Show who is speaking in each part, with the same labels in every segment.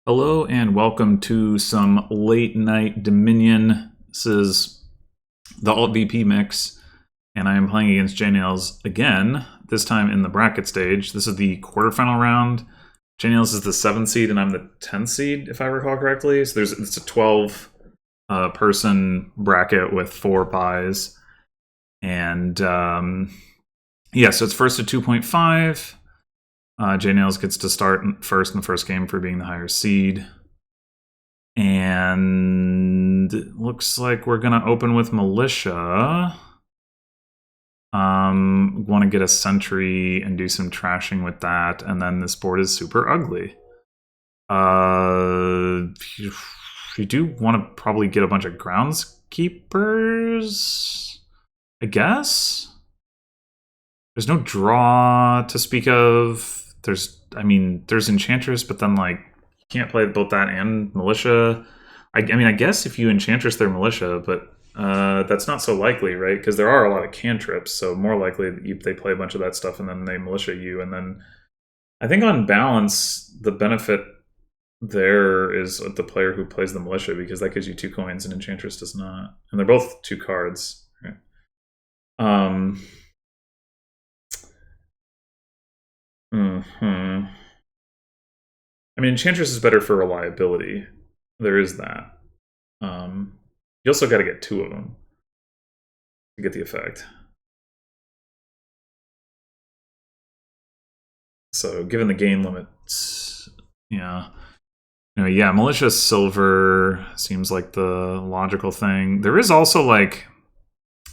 Speaker 1: Hello and welcome to some late night Dominion. This is the Alt VP mix, and I am playing against JNails again, this time in the bracket stage. This is the quarterfinal round. JNails is the 7th seed, and I'm the 10th seed, if I recall correctly. So it's a 12 person bracket with 4 buys. And yeah, so it's first to 2.5. JNails gets to start first in the first game for being the higher seed. And it looks like we're going to open with Militia. Want to get a sentry and do some trashing with that. And then this board is super ugly. You do want to probably get a bunch of groundskeepers, I guess? There's no draw to speak of. There's Enchantress, but then, like, you can't play both that and Militia. I guess if you Enchantress their Militia, but that's not so likely, right? Because there are a lot of cantrips, so more likely that they play a bunch of that stuff and then they Militia you. And then I think on balance, the benefit there is the player who plays the Militia, because that gives you 2 coins and Enchantress does not. And they're both 2 cards. Right? Enchantress is better for reliability. There is that. You also got to get 2 of them to get the effect. So, given the gain limits, yeah. Anyway, yeah, Militia Silver seems like the logical thing. There is also, like,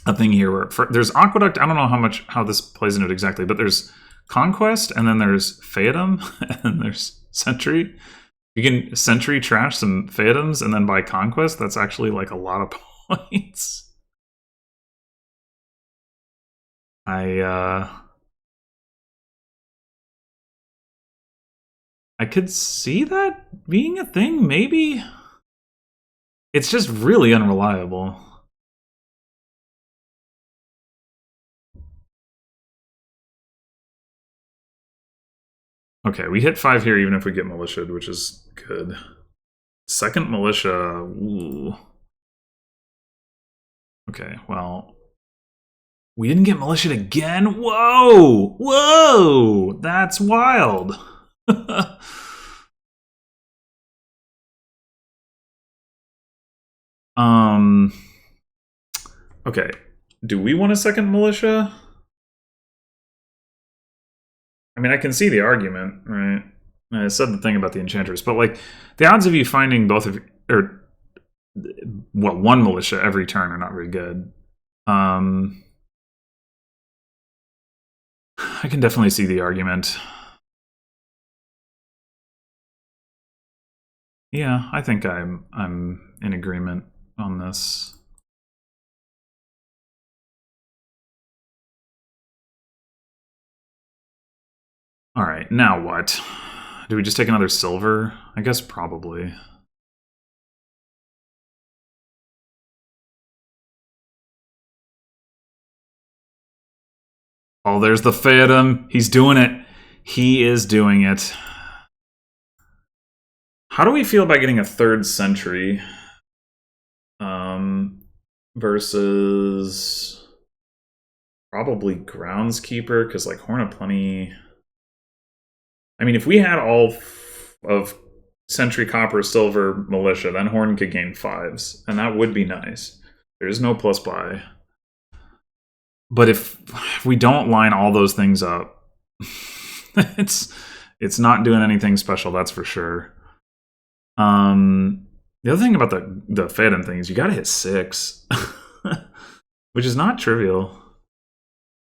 Speaker 1: a thing here where there's Aqueduct. I don't know how this plays into it exactly, but there's Conquest, and then there's Phaeton, and there's Sentry. You can Sentry trash some Phaetons, and then buy Conquest. That's actually like a lot of points. I could see that being a thing, maybe. It's just really unreliable. Okay, we hit 5 here even if we get Militia'd, which is good. Second Militia, ooh. Okay, well, we didn't get Militia'd again? Whoa! Whoa! That's wild! Okay, do we want a second Militia? I mean, I can see the argument, right? I said the thing about the Enchantress, but, like, the odds of you finding both of, or, well, 1 Militia every turn are not very good. I can definitely see the argument. Yeah, I think I'm in agreement on this. All right, now what? Do we just take another silver? I guess probably. Oh, there's the Phaeton. He's doing it. He is doing it. How do we feel about getting a 3rd Sentry? Versus probably Groundskeeper, because, like, Horn of Plenty. I mean, if we had all of Sentry, Copper, Silver, Militia, then Horn could gain 5s, and that would be nice. There is no plus buy. But if we don't line all those things up, it's not doing anything special, that's for sure. The other thing about the Phaeton thing is you gotta hit 6, which is not trivial.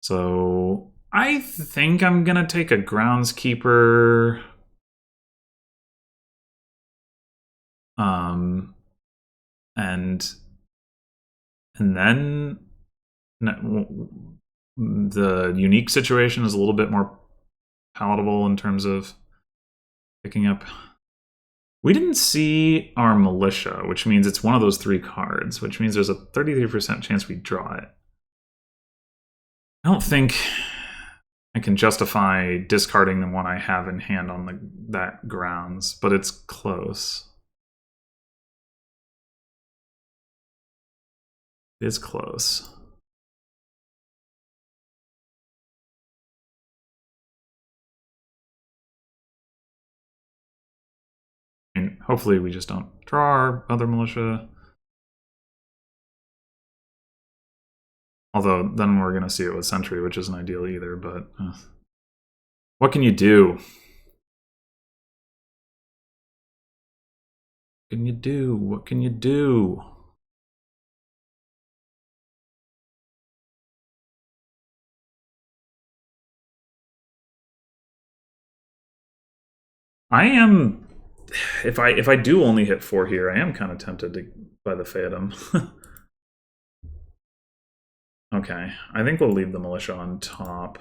Speaker 1: So I think I'm gonna take a Groundskeeper. And then the unique situation is a little bit more palatable in terms of picking up. We didn't see our Militia, which means it's one of those 3 cards, which means there's a 33% chance we draw it. I I can justify discarding the one I have in hand on that grounds, but it's close. It is close. I mean, hopefully we just don't draw our other militia. Although then we're going to see it with Sentry, which isn't ideal either, but what can you do? What can you do? What can you do? I am, if I do only hit 4 here, I am kind of tempted to buy the Phantom. Okay, I think we'll leave the militia on top.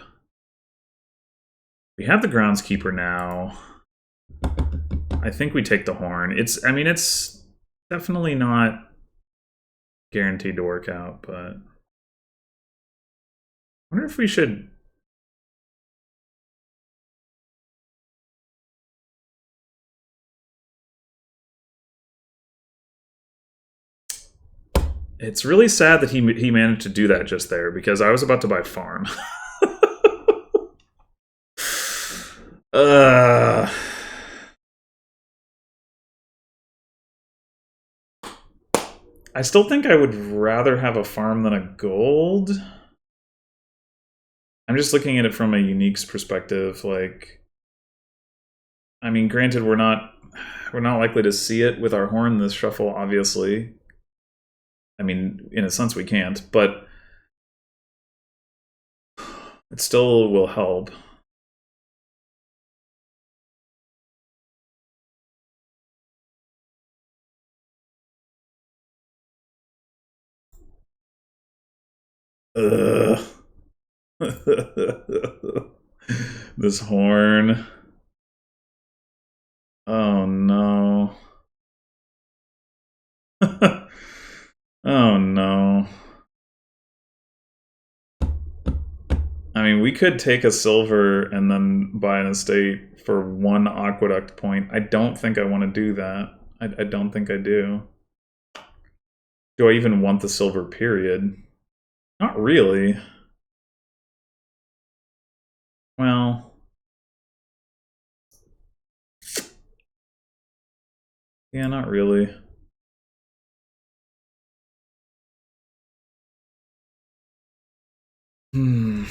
Speaker 1: We have the groundskeeper now. I think we take the horn. I mean, it's definitely not guaranteed to work out, but I wonder if we should. It's really sad that he managed to do that just there, because I was about to buy farm. I still think I would rather have a farm than a gold. I'm just looking at it from a unique's perspective. Like, I mean, granted, we're not likely to see it with our horn this shuffle, obviously. I mean, in a sense, we can't, but it still will help. Ugh. This horn. Oh no. Oh no. I mean, we could take a silver and then buy an estate for 1 aqueduct point. I don't think I want to do that. I don't think I do. Do I even want the silver period? Not really. Well, yeah, not really. Hmm.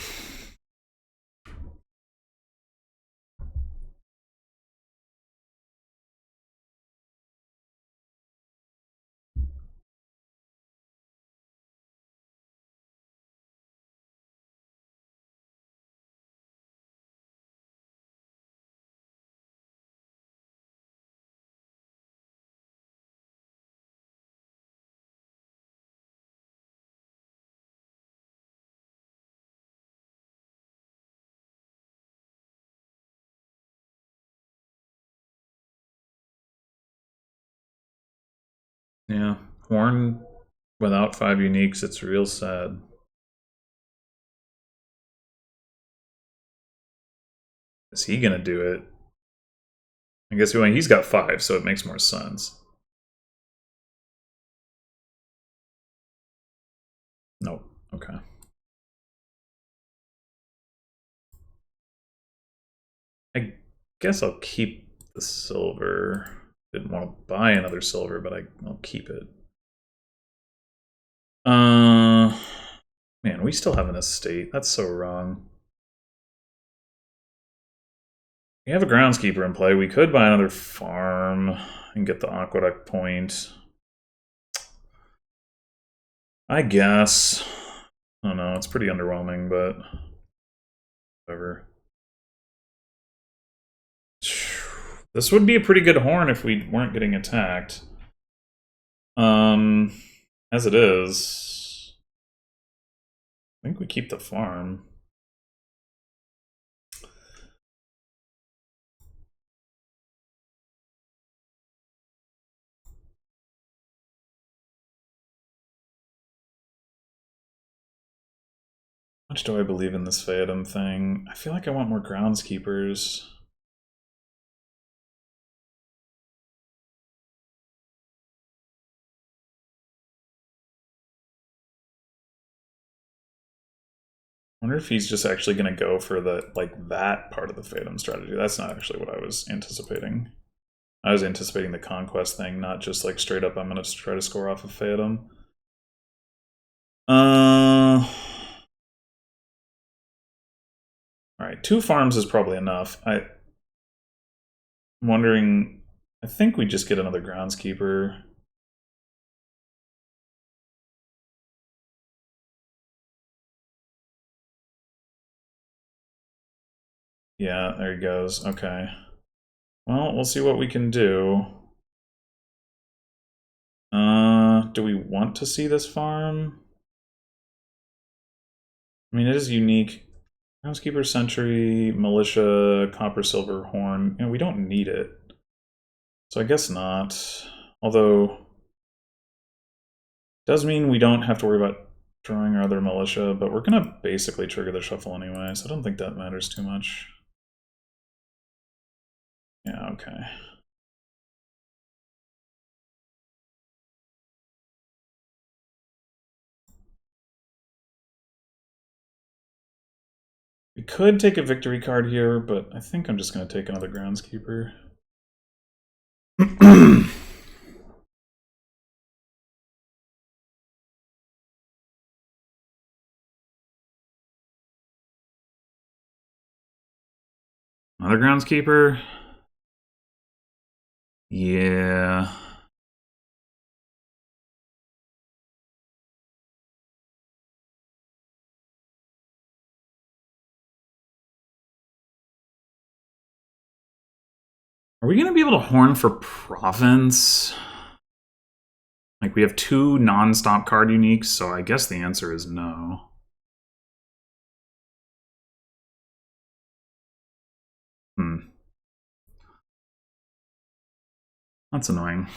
Speaker 1: Yeah, horn without 5 uniques, it's real sad. Is he gonna do it? I guess he's got 5, so it makes more sense. Nope. Okay. I guess I'll keep the silver. Didn't want to buy another silver, but I'll keep it. Man, we still have an estate. That's so wrong. We have a groundskeeper in play. We could buy another farm and get the aqueduct point. I guess. I don't know. It's pretty underwhelming, but whatever. This would be a pretty good horn if we weren't getting attacked. As it is, I think we keep the farm. much do I believe in this Phaeton thing? I feel like I want more groundskeepers. I wonder if he's just actually going to go for the that part of the Phaeton strategy. That's not actually what I was anticipating. I was anticipating the conquest thing, not just like straight up I'm going to try to score off of Phaeton. All right, 2 farms is probably enough. I'm wondering, I think we just get another groundskeeper. Yeah, there he goes. Okay. Well, we'll see what we can do. Do we want to see this farm? I mean, it is unique. Groundskeeper, Sentry, Militia, Copper, Silver, Horn. You know, we don't need it. So I guess not. Although, does mean we don't have to worry about drawing our other Militia, but we're going to basically trigger the shuffle anyway, so I don't think that matters too much. Yeah, okay. We could take a victory card here, but I think I'm just going to take another groundskeeper. Another groundskeeper? Yeah. Are we going to be able to horn for province? Like, we have 2 non-stop card uniques, so I guess the answer is no. That's annoying.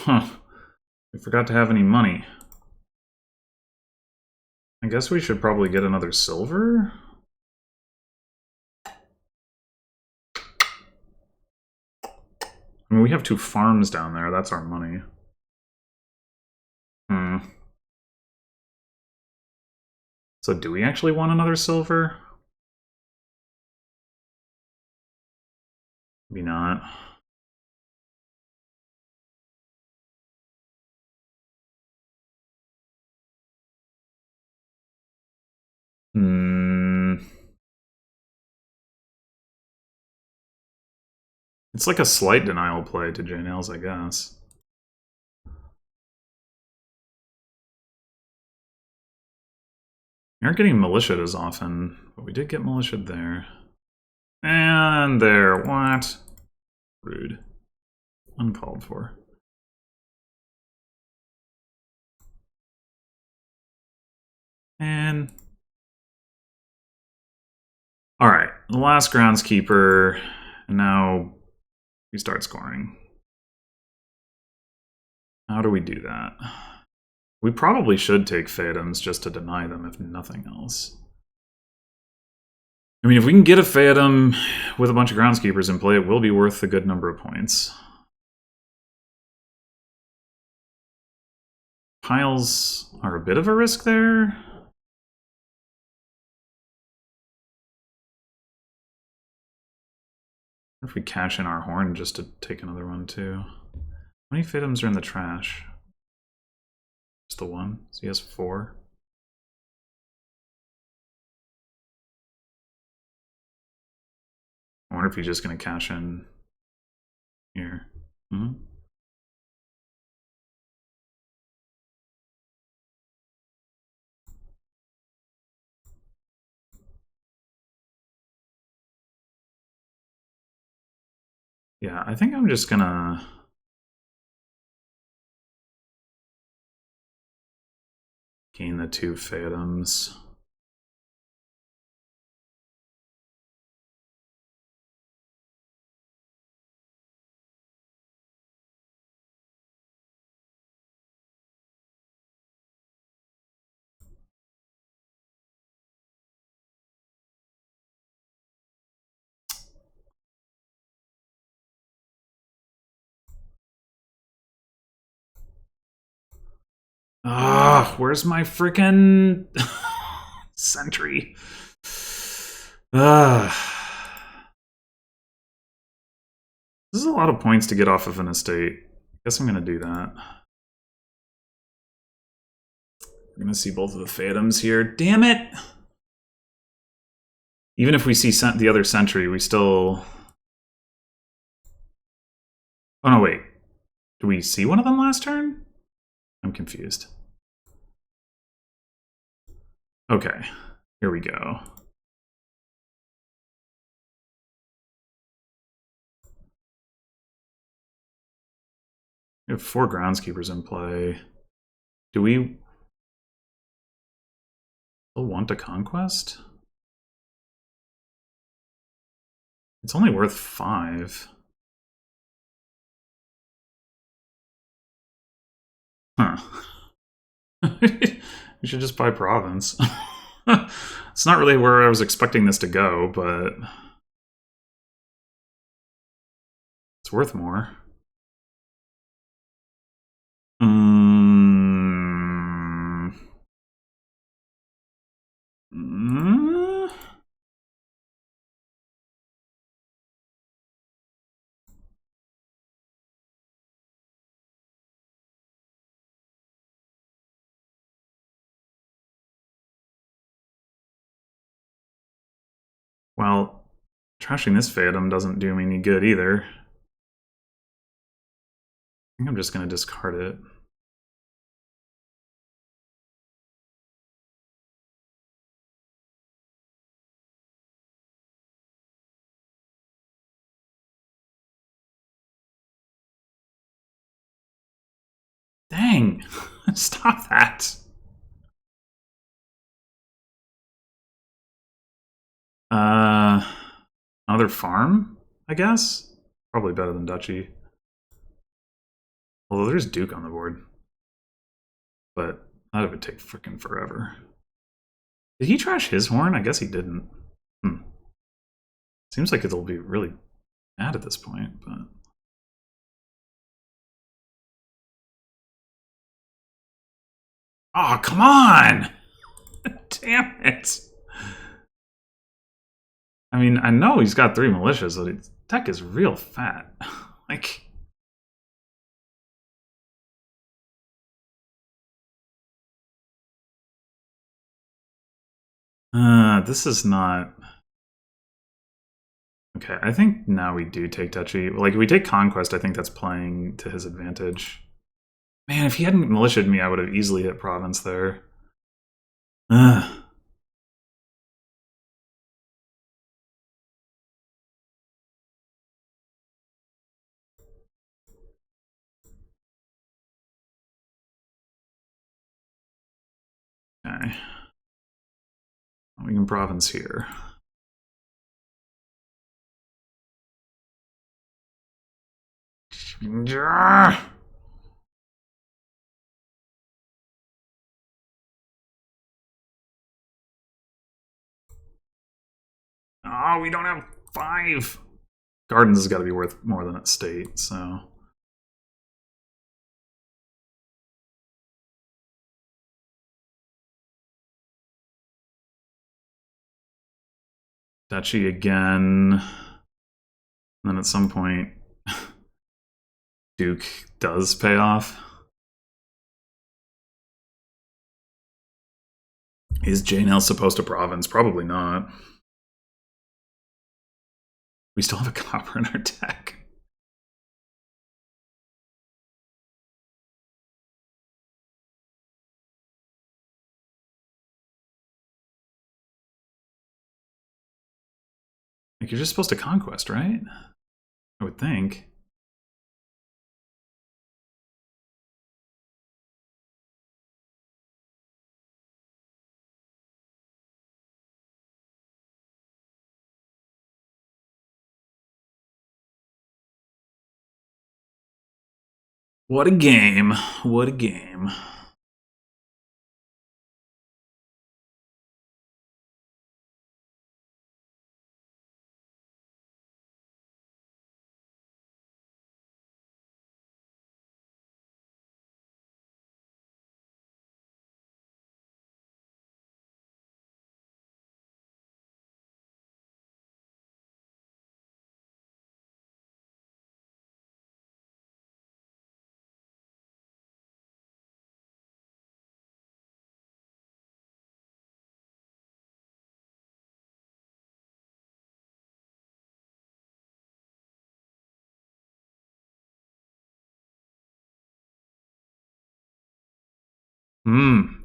Speaker 1: Huh. We forgot to have any money. I guess we should probably get another silver? I mean, we have 2 farms down there. That's our money. So do we actually want another silver? Maybe not. It's like a slight denial play to JNails, I guess. We aren't getting militiaed as often, but we did get militiaed there. And there. What? Rude. Uncalled for. And... Alright, the last groundskeeper, and now we start scoring. How do we do that? We probably should take Phaetons just to deny them, if nothing else. I mean, if we can get a Phaeton with a bunch of groundskeepers in play, it will be worth a good number of points. Piles are a bit of a risk there. Or if we cash in our horn just to take another one too. How many Phaetons are in the trash? Just the one. So he has 4. I wonder if he's just going to cash in here. Mm-hmm. Yeah, I think I'm just going to... gain the 2 Phantoms. Ah, where's my freaking sentry? This is a lot of points to get off of an estate. I guess I'm going to do that. We're going to see both of the Phantoms here. Damn it! Even if we see the other sentry, we still... Oh, no, wait. Do we see one of them last turn? I'm confused. Okay, here we go. We have 4 groundskeepers in play. Do we still want a conquest? It's only worth 5. Huh. We should just buy province. It's not really where I was expecting this to go, but it's worth more. Well, trashing this Phantom doesn't do me any good either. I think I'm just going to discard it. Dang! Stop that! Another farm, I guess? Probably better than Duchy. Although there's Duke on the board. But that would take freaking forever. Did he trash his horn? I guess he didn't. Seems like it'll be really bad at this point, but... Oh, come on! Damn it! I mean, I know he's got 3 militias, but his deck is real fat. Like... this is not... Okay, I think now we do take Duchy. Like, if we take Conquest, I think that's playing to his advantage. Man, if he hadn't militiaed me, I would have easily hit Province there. Ugh. Okay. We can Province here. Oh, we don't have 5. Gardens has got to be worth more than Estate, so... Duchy again. And then at some point, Duke does pay off. Is JNails supposed to province? Probably not. We still have a copper in our deck. Like, you're just supposed to conquest, right? I would think. What a game. What a game.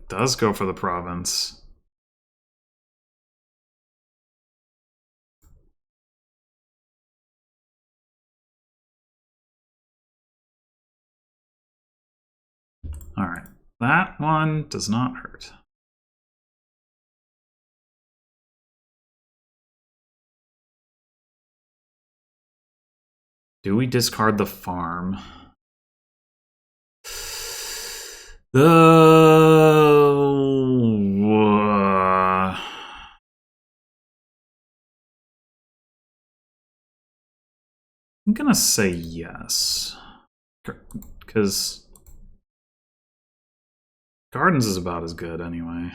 Speaker 1: Does go for the province. All right. That one does not hurt. Do we discard the farm? I'm gonna say yes. Because Gardens is about as good anyway.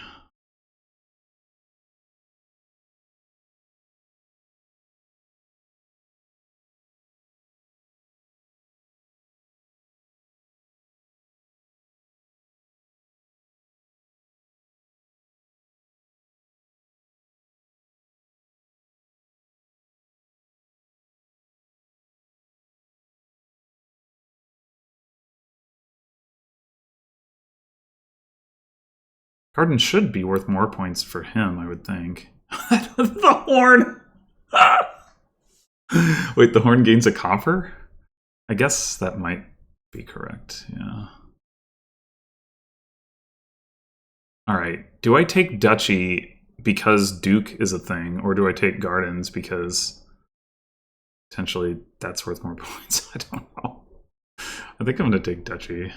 Speaker 1: Garden should be worth more points for him, I would think. The horn! Wait, the horn gains a copper? I guess that might be correct, yeah. Alright, do I take Duchy because Duke is a thing, or do I take Gardens because potentially that's worth more points? I don't know. I think I'm going to take Duchy.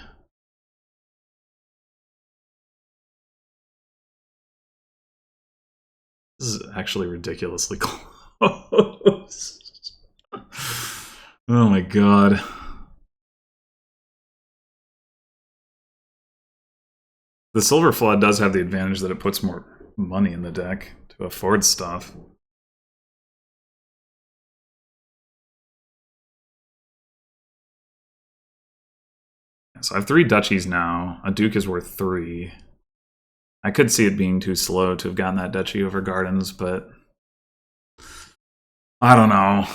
Speaker 1: This is actually ridiculously close. Oh my god. The Silver Flood does have the advantage that it puts more money in the deck to afford stuff. So I have 3 Duchies now. A Duke is worth 3. I could see it being too slow to have gotten that Duchy over Gardens, but I don't know.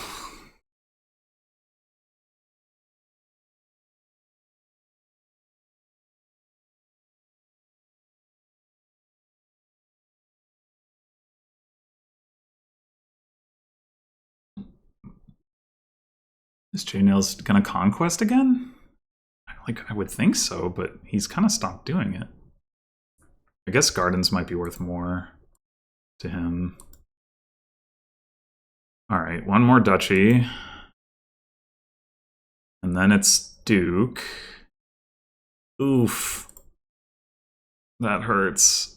Speaker 1: Is JNails gonna conquest again? Like, I would think so, but he's kind of stopped doing it. I guess Gardens might be worth more to him. Alright, one more Duchy. And then it's Duke. Oof. That hurts.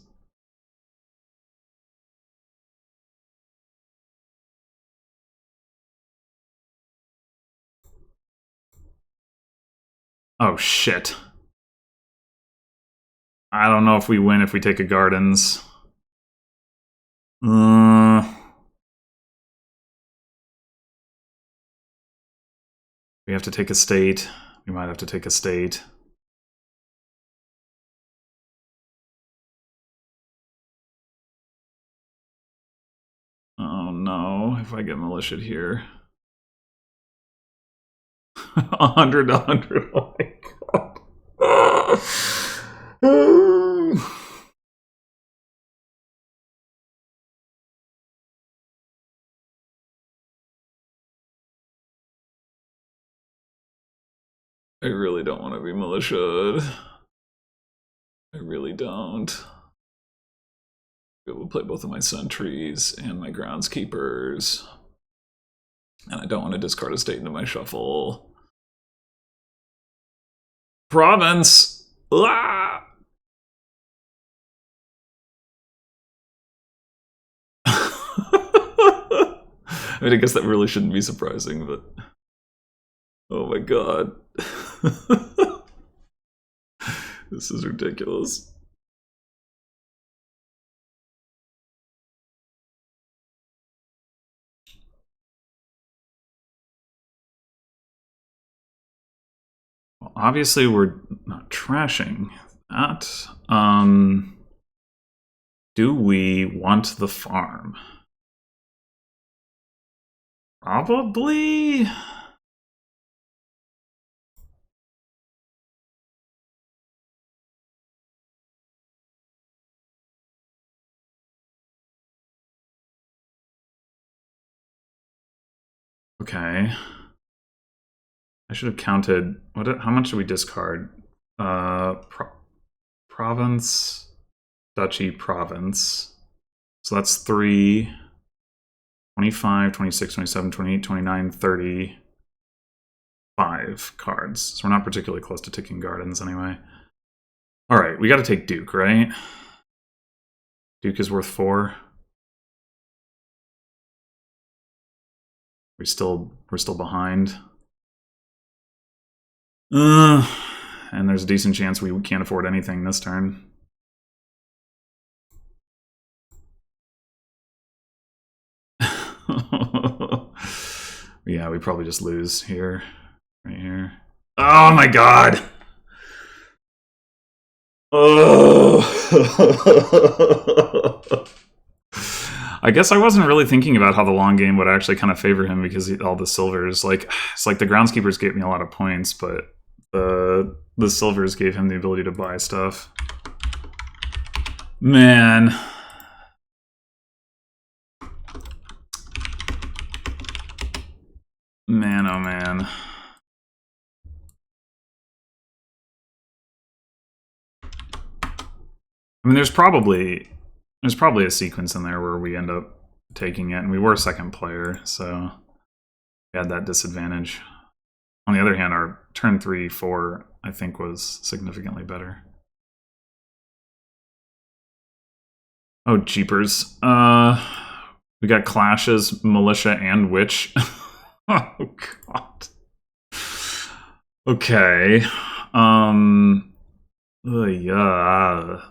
Speaker 1: Oh, shit. I don't know if we win if we take a Gardens. We have to take a state. We might have to take a state. if I get militia here. 100 to 100. Oh my god. I really don't want to be militiaed. I really don't. I will play both of my sentries and my groundskeepers. And I don't want to discard a state into my shuffle. Province! Ah! I mean, I guess that really shouldn't be surprising, but... Oh my god. This is ridiculous. Well, obviously, we're not trashing that. Do we want the farm? Probably. Okay. I should have counted. How much did we discard? Province, duchy, province. So that's 3, 25, 26, 27, 28, 29, 30. 5 cards. So we're not particularly close to ticking gardens anyway. Alright, we gotta take Duke, right? Duke is worth 4. We're still behind. And there's a decent chance we can't afford anything this turn. Yeah, we probably just lose here. Right here. Oh my god! Oh. I guess I wasn't really thinking about how the long game would actually kind of favor him because all the silvers, like, it's like the groundskeepers gave me a lot of points, but the silvers gave him the ability to buy stuff. Man. Man, oh man. I mean, there's probably a sequence in there where we end up taking it, and we were second player, so we had that disadvantage. On the other hand, our turn 3, 4, I think, was significantly better. Oh, jeepers. We got clashes, militia, and witch. Oh, God. Okay. Yeah.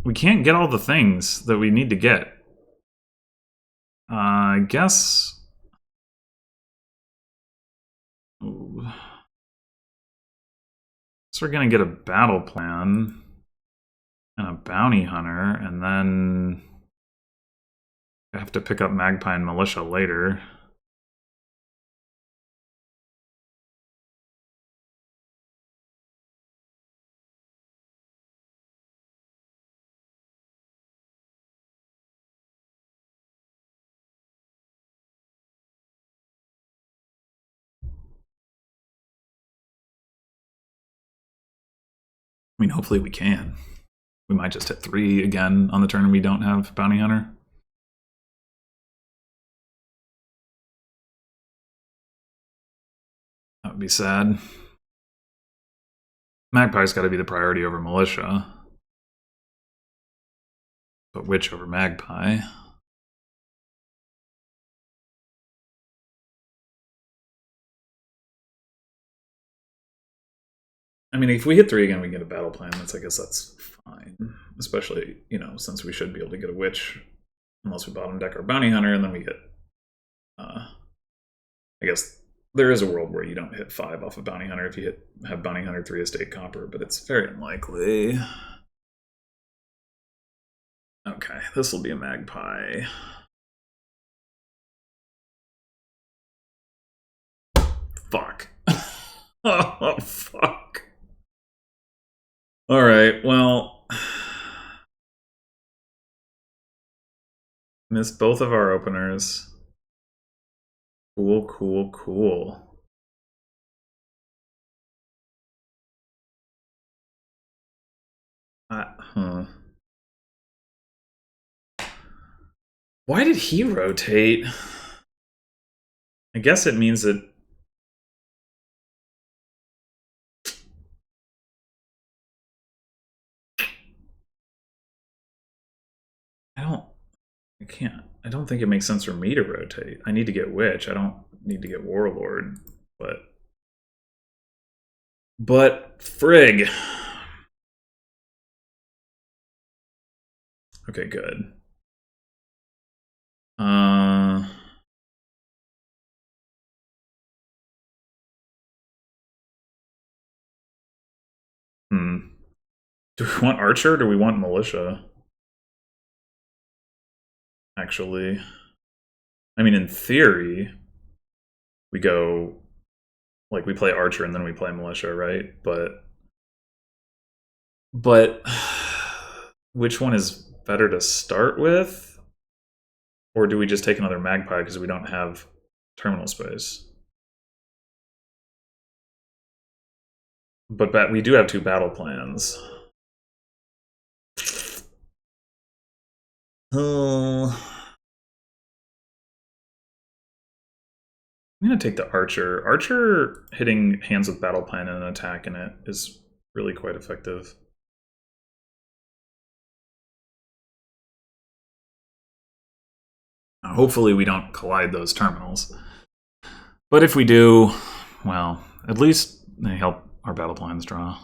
Speaker 1: We can't get all the things that we need to get. I guess... Ooh. So we're gonna get a battle plan and a bounty hunter, and then I have to pick up Magpie and Militia later. I mean, hopefully we can. We might just hit 3 again on the turn we don't have bounty hunter. That would be sad. Magpie's got to be the priority over Militia. But Witch over Magpie. I mean, if we hit 3 again, we get a battle plan. I guess that's fine. Especially, you know, since we should be able to get a Witch. Unless we bottom deck our bounty hunter, and then we get... I guess there is a world where you don't hit 5 off of bounty hunter if you have bounty hunter 3 estate copper, but it's very unlikely. Okay, this will be a magpie. Fuck. Oh, fuck. Alright, well... Missed both of our openers. Cool, cool, cool. Huh. Why did he rotate? I guess it means that... I don't think it makes sense for me to rotate. I need to get Witch. I don't need to get Warlord. But frig. Okay, good. Do we want Archer or do we want Militia? Actually. I mean, in theory, we go... Like, we play Archer and then we play Militia, right? But... Which one is better to start with? Or do we just take another Magpie because we don't have terminal space? But we do have 2 battle plans. Oh... I'm gonna take the Archer. Archer hitting hands with battle plan and an attack in it is really quite effective. Hopefully we don't collide those terminals. But if we do, well, at least they help our battle plans draw.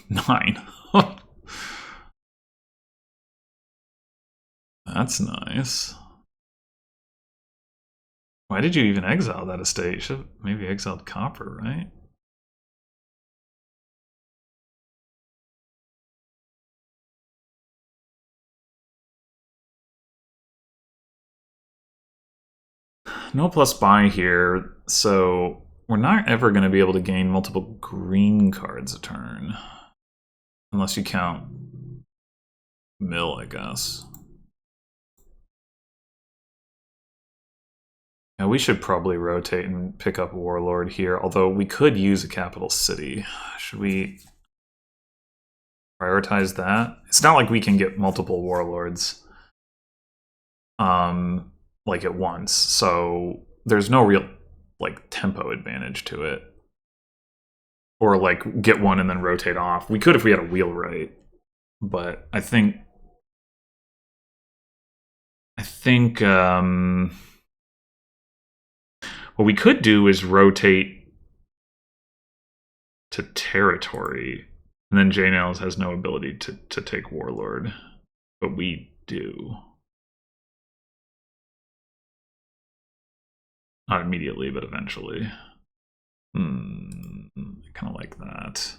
Speaker 1: 9. That's nice. Why did you even exile that estate? You should have maybe exiled Copper, right? No plus buy here, so we're not ever going to be able to gain multiple green cards a turn. Unless you count Mill, I guess. Yeah, we should probably rotate and pick up Warlord here, although we could use a capital city. Should we prioritize that? It's not like we can get multiple Warlords like at once, so there's no real like tempo advantage to it. Or like get one and then rotate off. We could if we had a wheelwright, but I think what we could do is rotate to territory, and then JNails has no ability to take Warlord, but we do. Not immediately, but eventually. I kind of like that.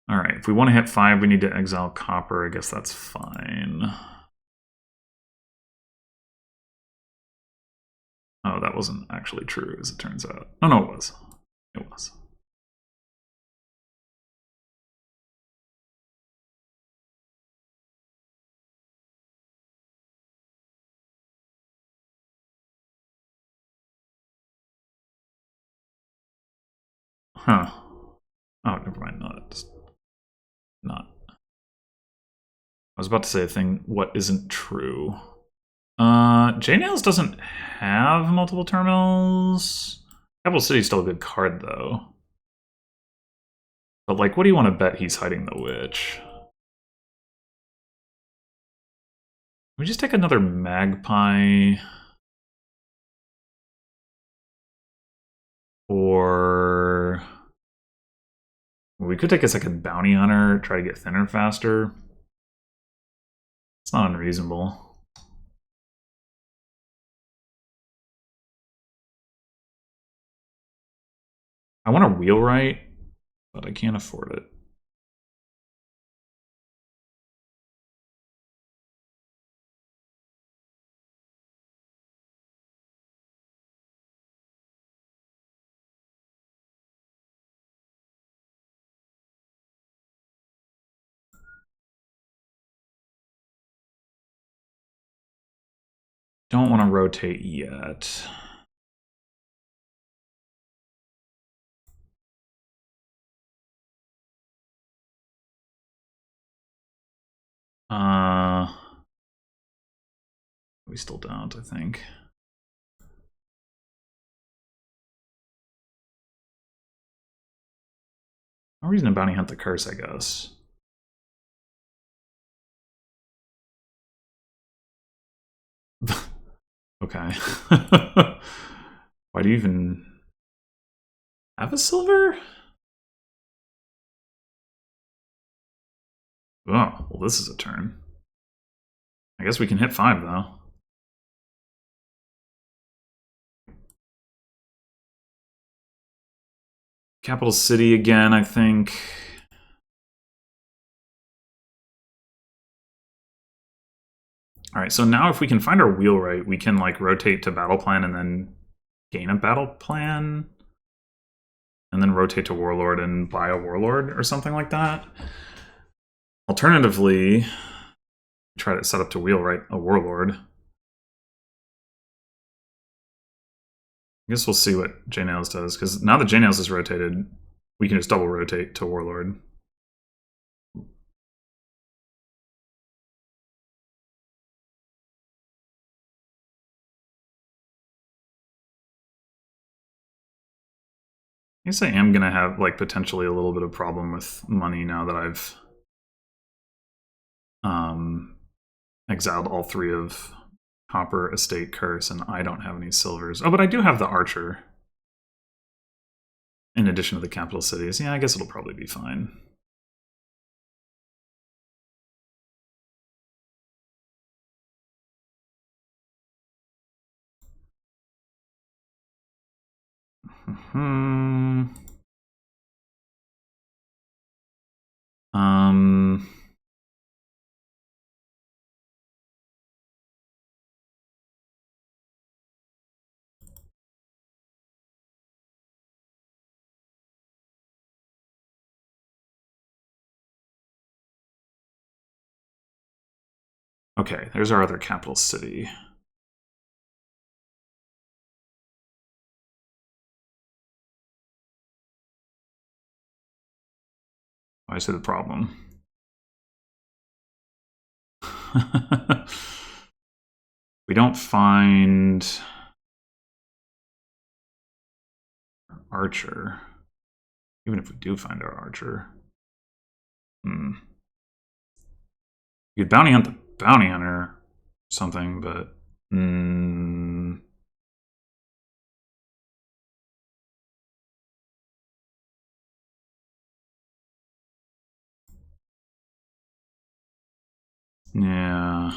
Speaker 1: Alright, if we want to hit 5, we need to exile Copper. I guess that's fine. Oh, that wasn't actually true, as it turns out. Oh, no, it was. It was. Huh. Oh, never mind. No, that's not. I was about to say a thing, what isn't true. JNails doesn't have multiple terminals. Capital City's still a good card, though. But, like, what do you want to bet he's hiding the Witch? We just take another Magpie. Or... we could take a second Bounty Hunter, try to get thinner faster. It's not unreasonable. I want a wheelwright, but I can't afford it. Don't want to rotate yet. We still don't, I think. No reason to bounty hunt the curse, I guess. Okay. Why do you even have a silver? Oh, well, this is a turn. I guess we can hit 5, though. Capital City again, I think. All right, so now if we can find our wheelwright, we can like rotate to battle plan and then gain a battle plan, and then rotate to warlord and buy a warlord or something like that. Alternatively, try to set up to wheelwright a warlord. I guess we'll see what JNails does, because now that JNails is rotated, we can just double rotate to warlord. I guess I am gonna have like potentially a little bit of problem with money now that I've exiled all 3 of Hopper, Estate, Curse, and I don't have any silvers. Oh, but I do have the Archer. In addition to the capital cities. Yeah, I guess it'll probably be fine. Okay, there's our other capital city. I see the problem. We don't find Archer. Even if we do find our Archer. You could bounty hunt the bounty hunter or something, but yeah,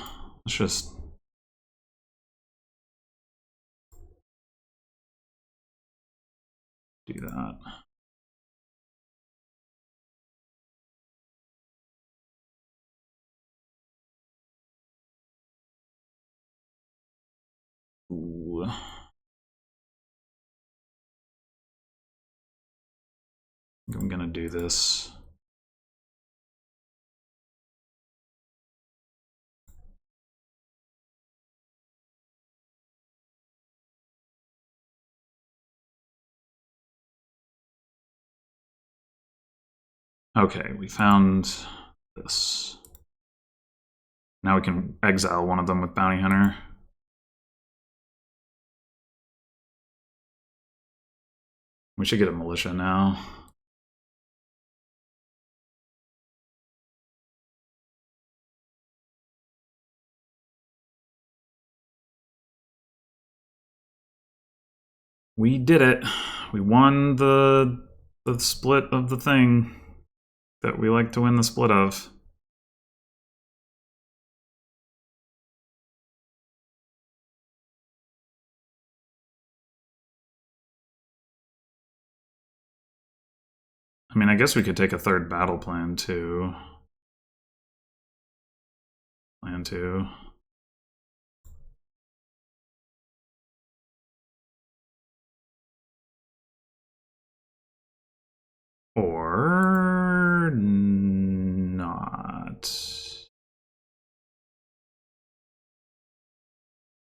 Speaker 1: let's just do that. Ooh. I'm gonna do this. Okay, we found this. Now we can exile one of them with Bounty Hunter. We should get a militia now. We did it. We won the split of the thing that we like to win the split of. I mean, I guess we could take a third battle plan too. Plan 2. Or not.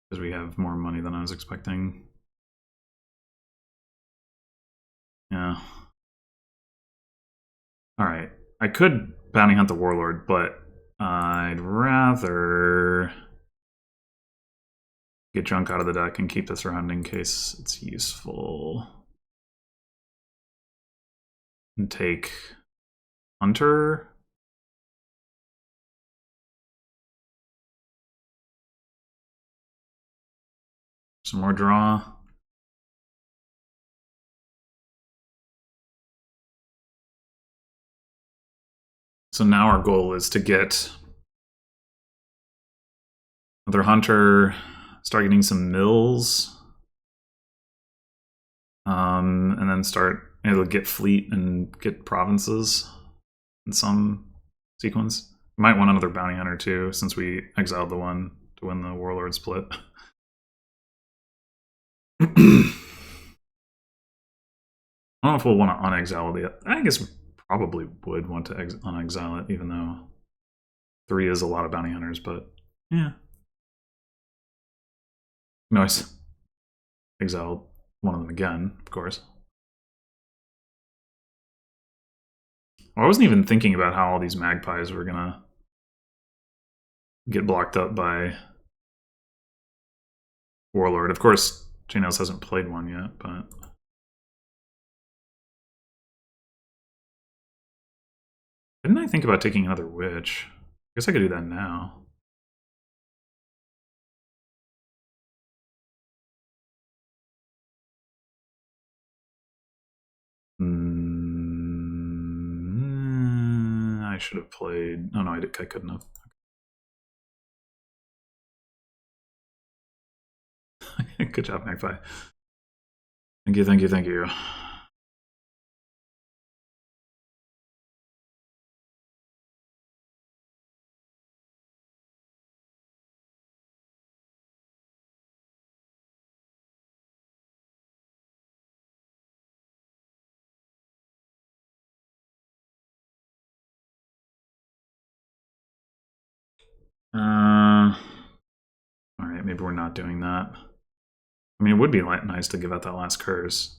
Speaker 1: Because we have more money than I was expecting. Yeah. Alright. I could bounty hunt the Warlord, but I'd rather get junk out of the deck and keep this around in case it's useful. And take Hunter. Some more draw. So now our goal is to get another Hunter, start getting some mills, and then start able to get fleet and get provinces in some sequence. We might want another bounty hunter too, since we exiled the one to win the warlord split. I don't know if we'll want to unexile it. I guess we probably would want to unexile it, even though 3 is a lot of bounty hunters, but yeah. Nice. Exile one of them again, of course. I wasn't even thinking about how all these magpies were gonna get blocked up by Warlord. Of course, JNails hasn't played one yet, but didn't I think about taking another witch? I guess I could do that now. I should have played. Oh no, I couldn't have. Good job, Magpie. Thank you, thank you, thank you. Alright, maybe we're not doing that. I mean, it would be nice to give out that last curse.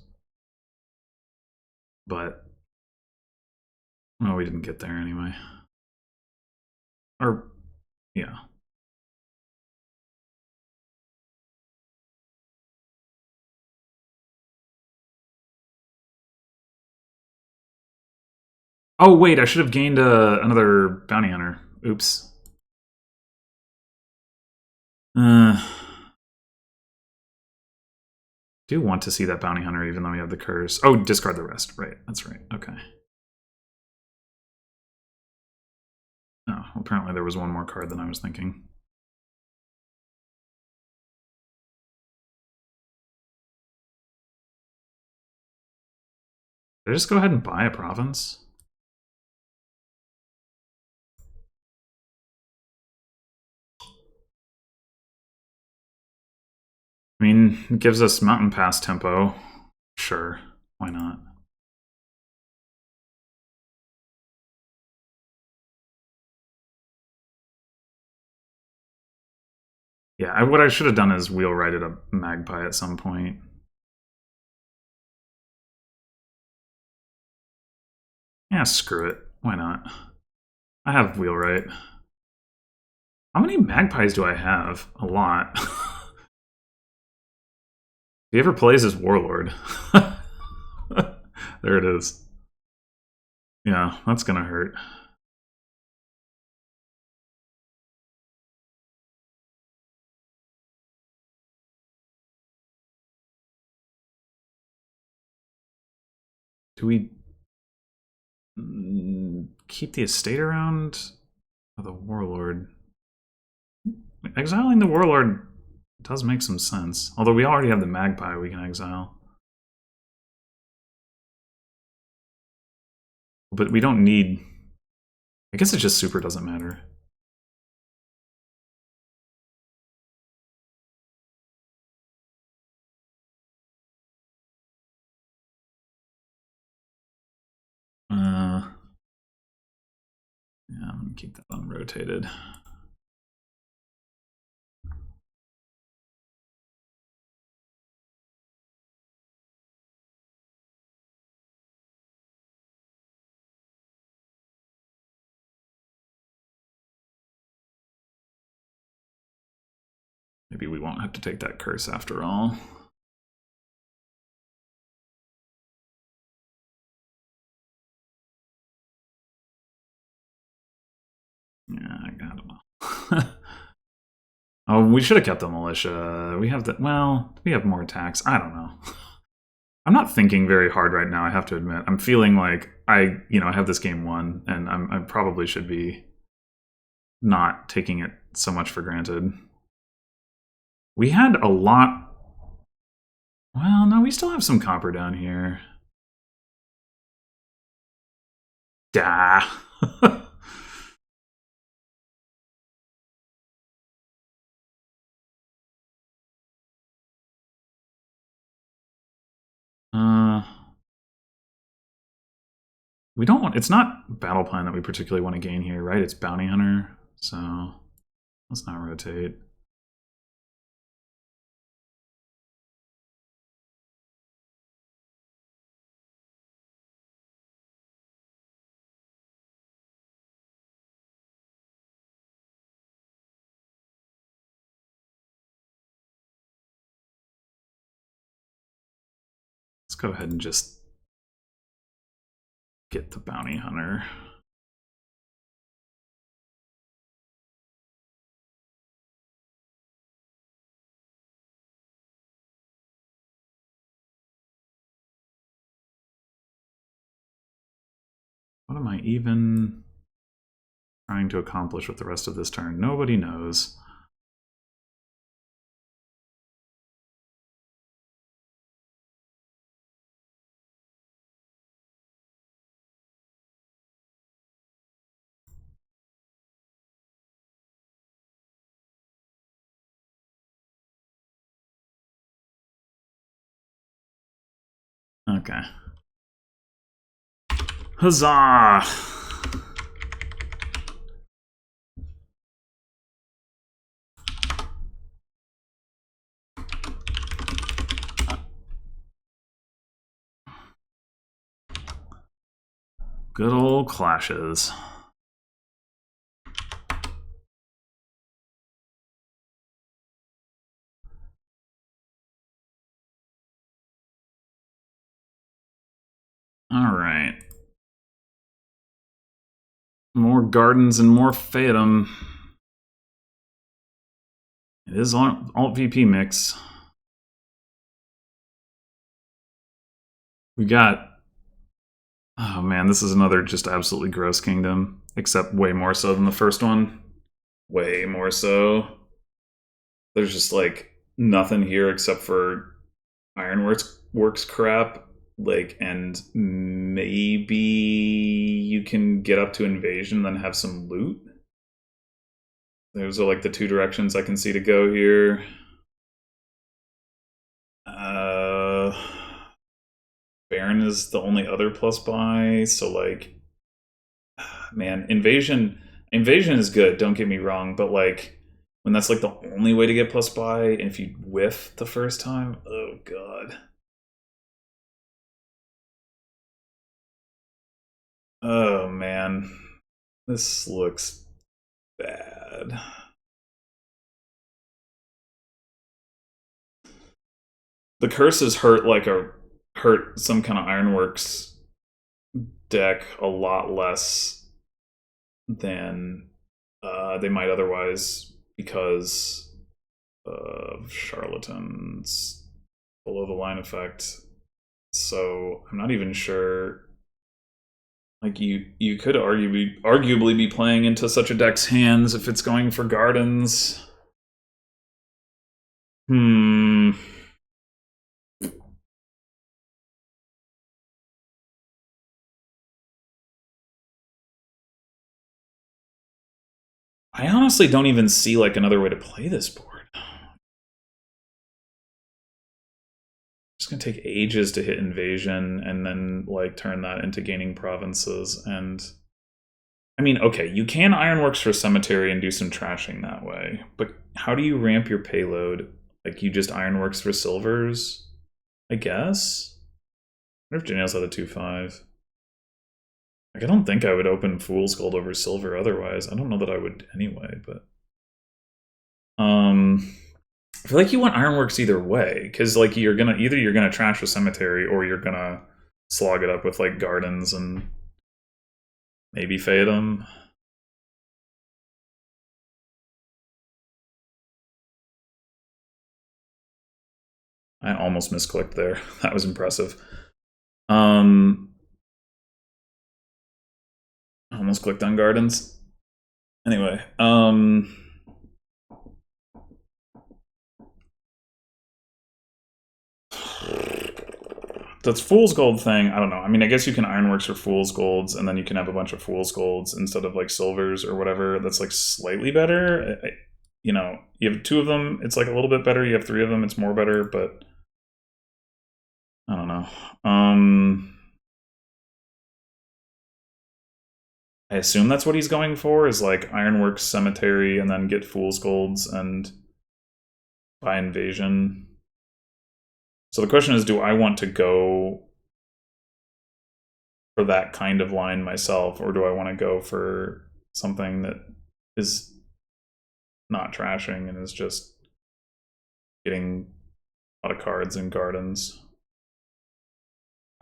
Speaker 1: But, well, we didn't get there anyway. Or, yeah. Oh, wait, I should have gained another bounty hunter. Oops. Do want to see that bounty hunter even though we have the curse. Oh, discard the rest. Right, that's right. Okay. Oh, apparently there was one more card than I was thinking. Did I just go ahead and buy a province? I mean, it gives us mountain pass tempo. Sure, why not? Yeah, what I should have done is wheelwrighted a magpie at some point. Yeah, screw it. Why not? I have wheelwright. How many magpies do I have? A lot. He ever plays as Warlord. There it is. Yeah, that's gonna hurt. Do we keep the estate around? Or the Warlord? Exiling the Warlord does make some sense. Although we already have the Magpie we can exile. But we don't need... I guess it just super doesn't matter. Yeah, I'm gonna keep that unrotated. Maybe we won't have to take that curse after all. Yeah, I got him. Oh, we should have kept the militia. We have the... Well, we have more attacks. I don't know. I'm not thinking very hard right now, I have to admit. I'm feeling like I have this game won, and I probably should be not taking it so much for granted. We had a lot... Well, no, we still have some copper down here. Dah. We don't want... It's not Battle Plan that we particularly want to gain here, right? It's Bounty Hunter, so let's not rotate. Let's go ahead and just get the Bounty Hunter. What am I even trying to accomplish with the rest of this turn? Nobody knows. Okay. Huzzah! Good old clashes. All right. More gardens and more Fatum. It is alt VP mix. We got... Oh man, this is another just absolutely gross kingdom. Except way more so than the first one. Way more so. There's just like nothing here except for Ironworks crap. Like, and maybe you can get up to invasion, then have some loot. Those are like the two directions I can see to go here. Baron is the only other plus buy, so like, man, invasion is good, don't get me wrong, but like, when that's like the only way to get plus buy, and if you whiff the first time, oh god. Oh man, this looks bad. The curses hurt some kind of Ironworks deck a lot less than they might otherwise because of charlatans below the line effect. So I'm not even sure. Like you could arguably be playing into such a deck's hands if it's going for gardens. I honestly don't even see like another way to play this board. It's gonna take ages to hit invasion and then like turn that into gaining provinces. And I mean, okay, you can Ironworks for cemetery and do some trashing that way, but how do you ramp your payload? Like you just Ironworks for silvers, I guess. I wonder if JNails had a 2-5. Like I don't think I would open Fool's Gold over silver otherwise. I don't know that I would anyway, but I feel like you want Ironworks either way, because like you're gonna trash the cemetery or you're gonna slog it up with like gardens and maybe Fathom. I almost misclicked there. That was impressive. Almost clicked on gardens. Anyway, that's Fool's Gold thing. I don't know. I mean, I guess you can Ironworks for Fool's Golds, and then you can have a bunch of Fool's Golds instead of like silvers or whatever. That's like slightly better. You know, you have 2 of them, it's like a little bit better. You have 3 of them, it's more better. But I don't know. I assume that's what he's going for, is like Ironworks Cemetery and then get Fool's Golds and buy Invasion. So the question is, do I want to go for that kind of line myself, or do I want to go for something that is not trashing and is just getting a lot of cards and gardens?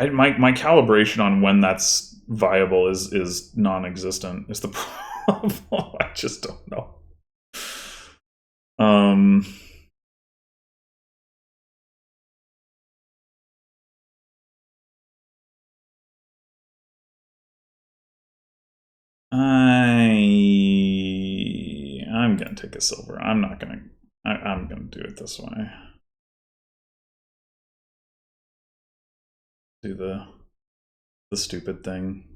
Speaker 1: My calibration on when that's viable is non-existent. Is the problem? I just don't know. I'm gonna take a silver. I'm not gonna. I'm gonna do it this way. Do the stupid thing.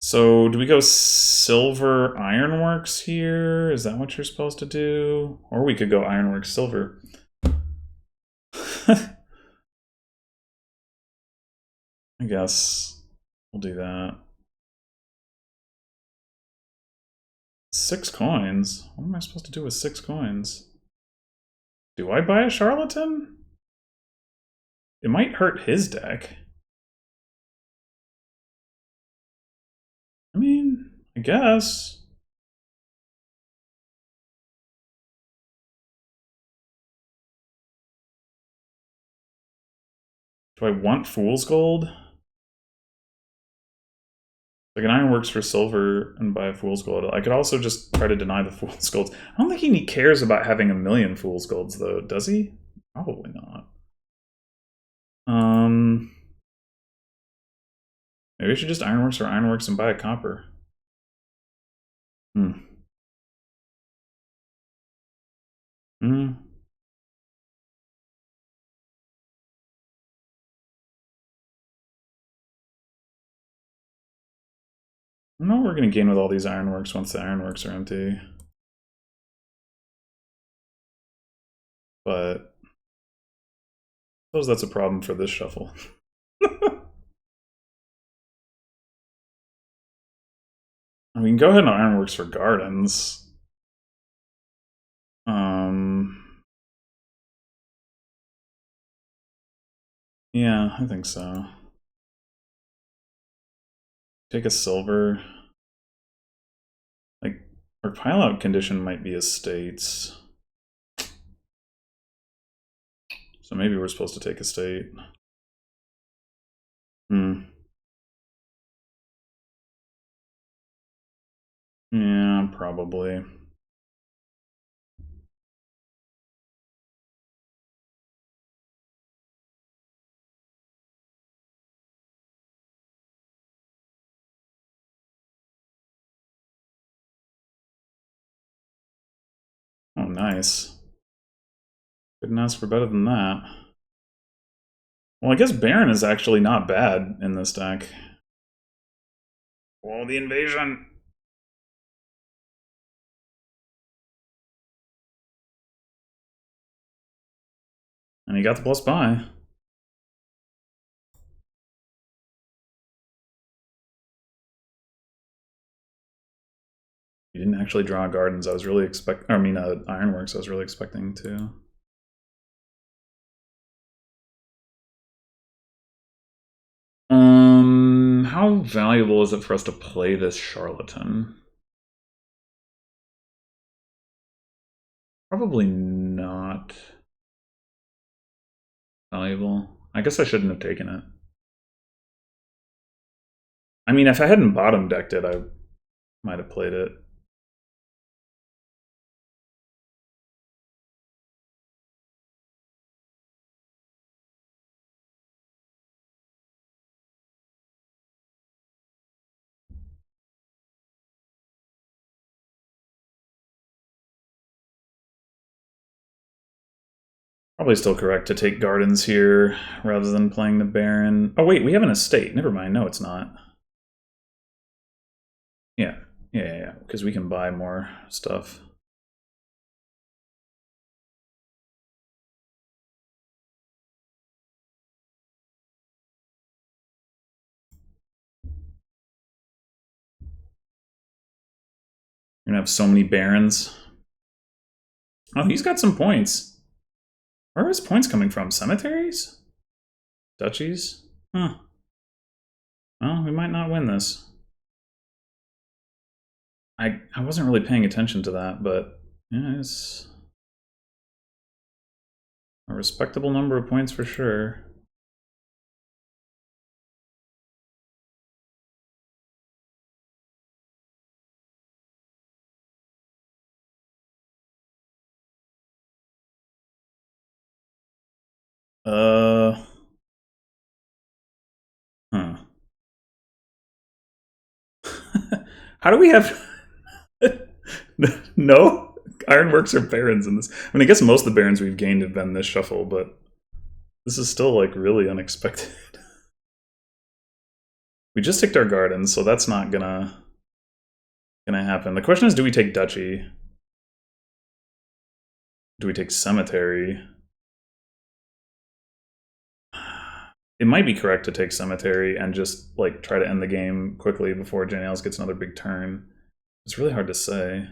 Speaker 1: So do we go silver Ironworks here? Is that what you're supposed to do? Or we could go Ironworks silver. I guess we'll do that. 6 coins? What am I supposed to do with 6 coins? Do I buy a charlatan? It might hurt his deck. I mean, I guess. Do I want Fool's Gold? Like an Ironworks for silver and buy a Fool's Gold. I could also just try to deny the Fool's Golds. I don't think he cares about having a million Fool's Golds, though, does he? Probably not. Maybe I should just Ironworks for Ironworks and buy a copper. Hmm. I know we're going to gain with all these Ironworks once the Ironworks are empty. But I suppose that's a problem for this shuffle. I mean, go ahead and Ironworks for Gardens. Yeah, I think so. Take a silver. Like, our pile-out condition might be estates. So maybe we're supposed to take estate. Yeah, probably. Oh, nice. Couldn't ask for better than that. Well, I guess Baron is actually not bad in this deck. Oh, the invasion! And he got the plus buy. He didn't actually draw gardens. I was really Ironworks. I was really expecting to. How valuable is it for us to play this charlatan? Probably not valuable. I guess I shouldn't have taken it. I mean, if I hadn't bottom decked it, I might have played it. Probably still correct to take gardens here rather than playing the Baron. Oh wait, we have an estate. Never mind. No, it's not. Yeah, because we can buy more stuff. We're gonna have so many Barons. Oh, he's got some points. Where are his points coming from? Cemeteries? Duchies? Huh. Well, we might not win this. I wasn't really paying attention to that, but yeah, it's a respectable number of points for sure. Huh. How do we have no Ironworks or Barons in this? I mean, I guess most of the Barons we've gained have been this shuffle, but this is still like really unexpected. We just ticked our gardens, so that's not gonna happen. The question is, do we take Duchy? Do we take Cemetery? It might be correct to take Cemetery and just like try to end the game quickly before JNails gets another big turn. It's really hard to say.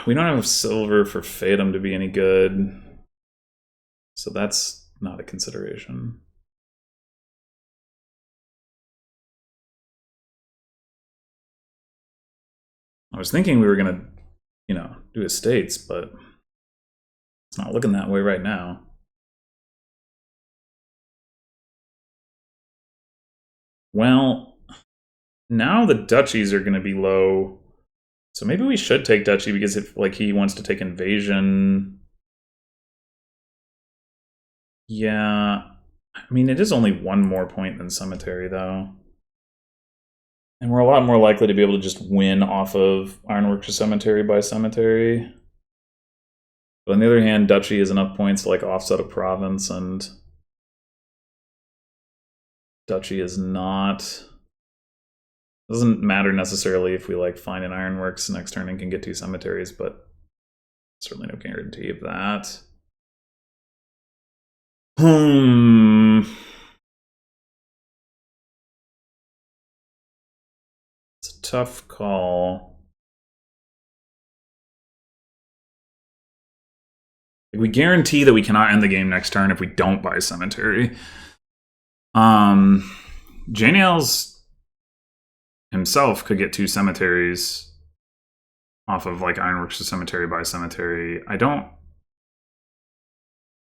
Speaker 1: We don't have silver for Fatum to be any good, so that's not a consideration. I was thinking we were gonna, do estates, but it's not looking that way right now. Well, now the duchies are gonna be low, so maybe we should take Duchy because if he wants to take invasion. Yeah, I mean it is only one more point than Cemetery though. And we're a lot more likely to be able to just win off of Ironworks or Cemetery by Cemetery. But on the other hand, Duchy is enough points to offset a province, and Duchy is not. Doesn't matter necessarily if we find an Ironworks next turn and can get 2 cemeteries, but certainly no guarantee of that. It's a tough call. We guarantee that we cannot end the game next turn if we don't buy Cemetery. JNails himself could get 2 cemeteries off of Ironworks to Cemetery by Cemetery. I don't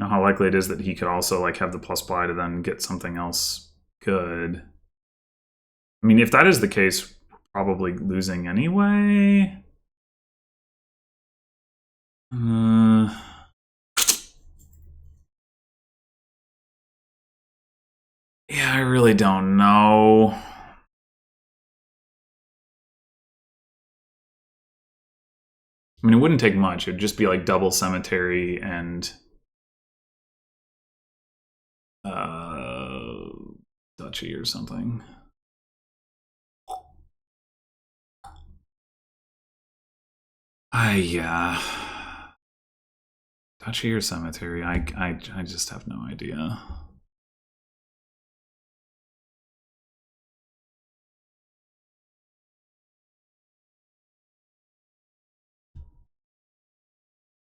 Speaker 1: know how likely it is that he could also have the plus buy to then get something else good. I mean, if that is the case, we're probably losing anyway. Yeah, I really don't know. I mean, it wouldn't take much. It'd just be double Cemetery and duchy or something. Yeah. Duchy or cemetery? I just have no idea.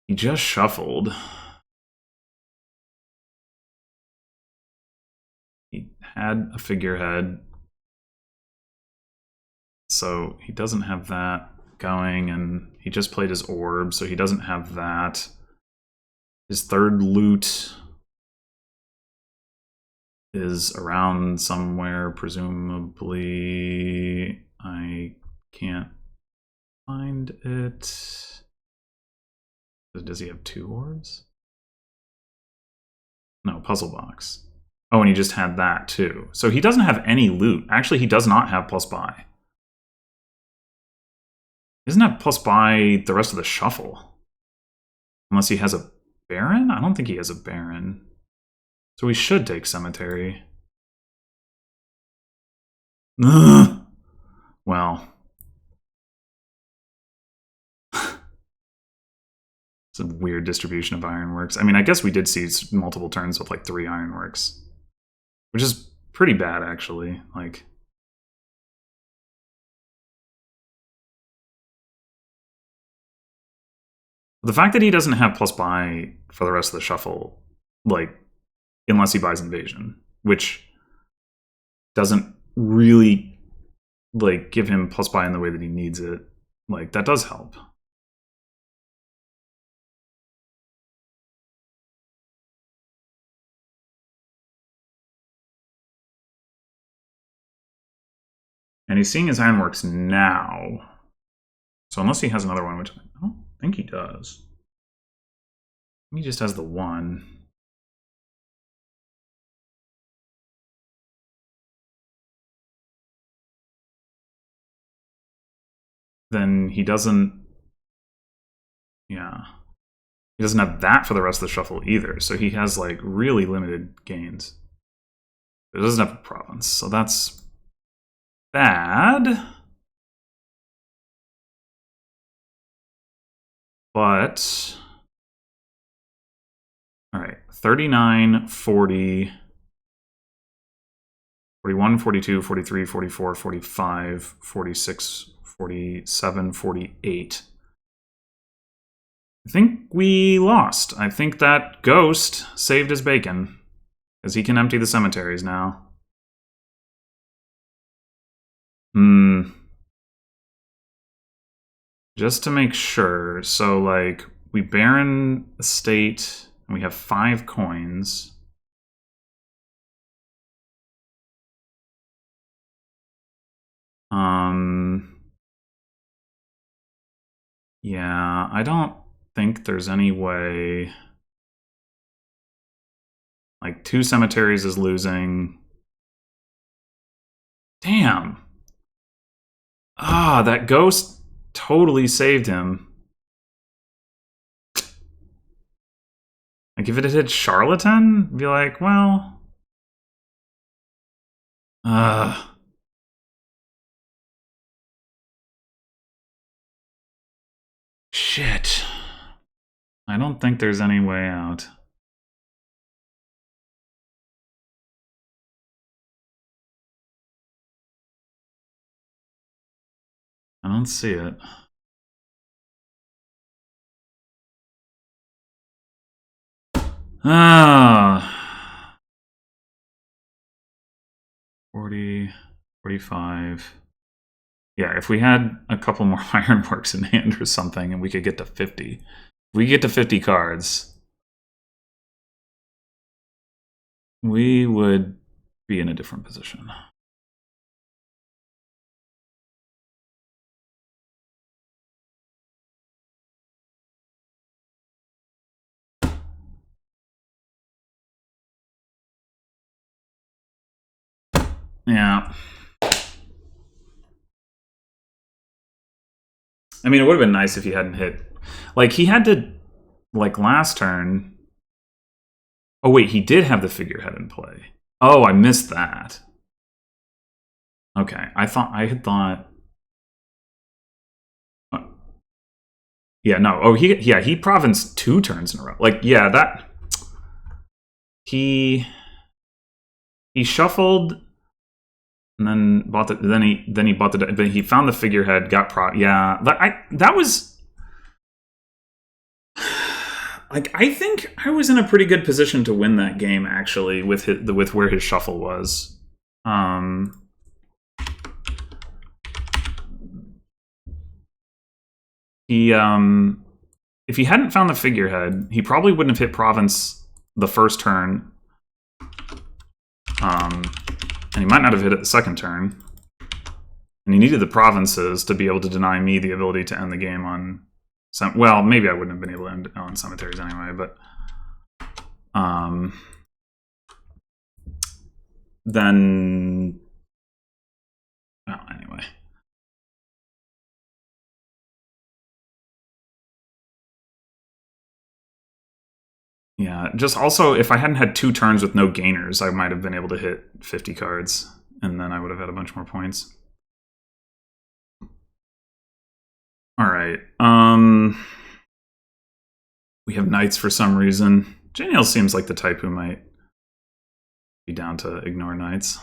Speaker 1: He just shuffled. He had a figurehead. So he doesn't have that going, and he just played his orb, so he doesn't have that. His third loot is around somewhere, presumably. I can't find it. Does he have 2 orbs? No, puzzle box. Oh, and he just had that too. So he doesn't have any loot. Actually, he does not have plus buy. He doesn't have plus buy the rest of the shuffle. Unless he has a Baron? I don't think he has a Baron. So we should take cemetery. Ugh. Well. It's a weird distribution of Ironworks. I mean, I guess we did see multiple turns with like 3 Ironworks. Which is pretty bad, actually. Like, the fact that he doesn't have plus buy for the rest of the shuffle, like, unless he buys Invasion, which doesn't really, like, give him plus buy in the way that he needs it, like, that does help. And he's seeing his Ironworks now. So unless he has another one, which I don't think he does. He just has the 1. Then he doesn't... Yeah. He doesn't have that for the rest of the shuffle either. So he has, like, really limited gains. It doesn't have a province, so that's bad. But... Alright, 39, 40... 41, 42, 43, 44, 45, 46, 47, 48. I think we lost. I think that ghost saved his bacon. Because he can empty the cemeteries now. Just to make sure. So, like, we Baron Estate, and we have 5 coins. Yeah, I don't think there's any way. Like, 2 cemeteries is losing. Damn. Ah, that ghost totally saved him. Like, if it had hit Charlatan, I'd be like, well... Shit. I don't think there's any way out. I don't see it. Ah. 40, 45. Yeah, if we had a couple more Ironworks in hand or something and we could get to 50. If we get to 50 cards, we would be in a different position. Yeah. I mean, it would have been nice if he hadn't hit... Like, he had to... Like, last turn... Oh, wait, he did have the figurehead in play. Oh, I missed that. Okay, I had thought. Yeah, no. Oh, he provinced 2 turns in a row. Like, yeah, that he shuffled and then bought the then he bought the then he found the figurehead, got yeah, that was like, I think I was in a pretty good position to win that game, actually, with with where his shuffle was. He if he hadn't found the figurehead, he probably wouldn't have hit province the first turn. And he might not have hit it the second turn. And he needed the provinces to be able to deny me the ability to end the game on some. Well, maybe I wouldn't have been able to end on cemeteries anyway, but then, well, anyway. Yeah, just also, if I hadn't had 2 turns with no gainers, I might have been able to hit 50 cards, and then I would have had a bunch more points. All right. We have knights for some reason. JNails seems like the type who might be down to ignore knights.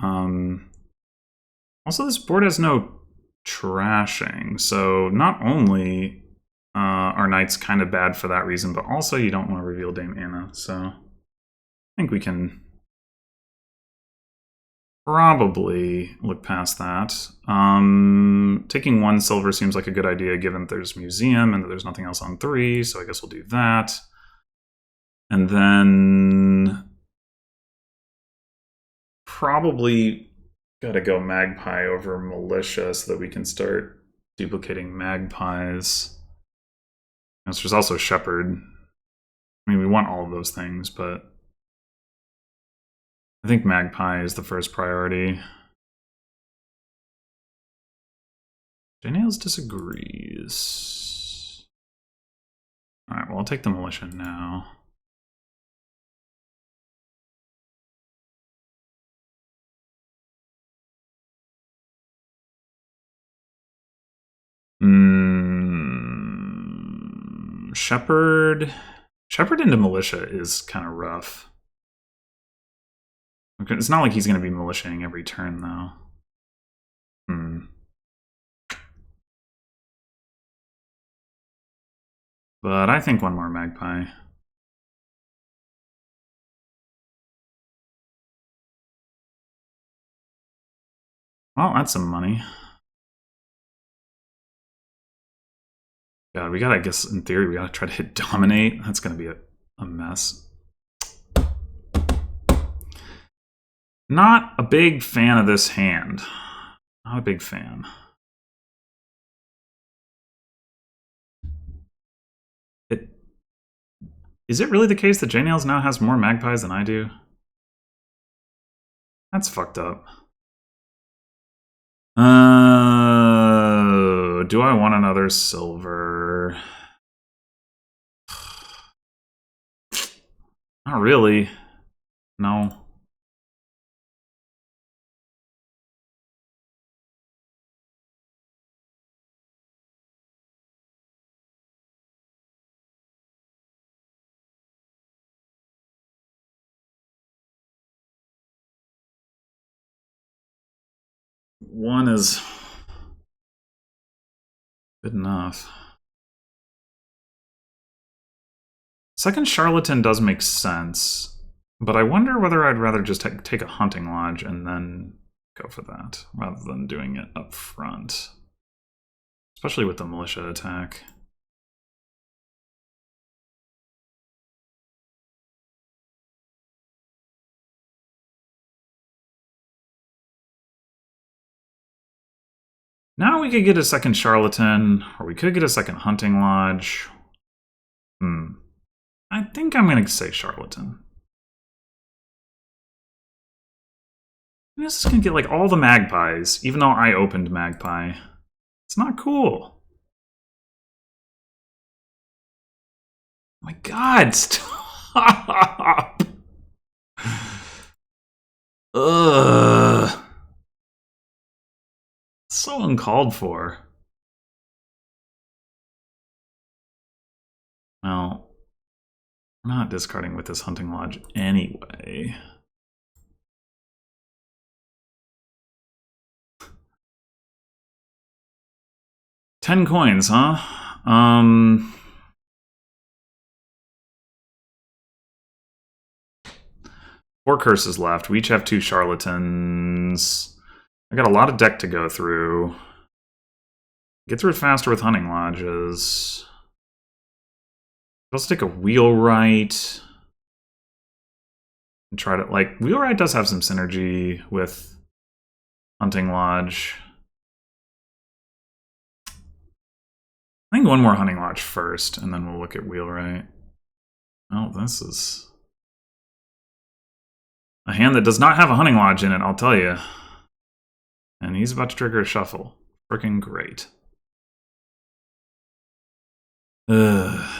Speaker 1: Also, this board has no trashing, so not only are knights kind of bad for that reason, but also you don't want to reveal Dame Anna, so I think we can probably look past that. Taking 1 silver seems like a good idea, given that there's museum and that there's nothing else on 3, so I guess we'll do that. And then probably gotta go magpie over militia so that we can start duplicating magpies. There's also shepherd. I mean, we want all of those things, but I think magpie is the first priority. JNails disagrees. All right, well, I'll take the militia now. Shepherd. Shepherd into militia is kind of rough. It's not like he's going to be militiaing every turn, though. But I think 1 more magpie. Well, that's some money. God, we gotta, I guess, in theory, we gotta try to hit dominate. That's gonna be a mess. Not a big fan of this hand. Not a big fan. Is it really the case that JNails now has more magpies than I do? That's fucked up. Do I want another silver? Not really. No. One is good enough. Second charlatan does make sense, but I wonder whether I'd rather just take a hunting lodge and then go for that, rather than doing it up front. Especially with the militia attack. Now we could get a second charlatan, or we could get a second hunting lodge. I think I'm going to say charlatan. I'm just going to get like all the magpies, even though I opened magpie. It's not cool. Oh my god, stop! Ugh. so uncalled for. Well, we're not discarding with this Hunting Lodge anyway. $10 coins, huh? 4 curses left. We each have 2 charlatans. I got a lot of deck to go through. Get through it faster with Hunting Lodges. Let's take a Wheelwright. And try to, like, Wheelwright does have some synergy with Hunting Lodge. I think one more Hunting Lodge first, and then we'll look at Wheelwright. Oh, this is a hand that does not have a Hunting Lodge in it, I'll tell you. And he's about to trigger a shuffle. Freaking great. Ugh.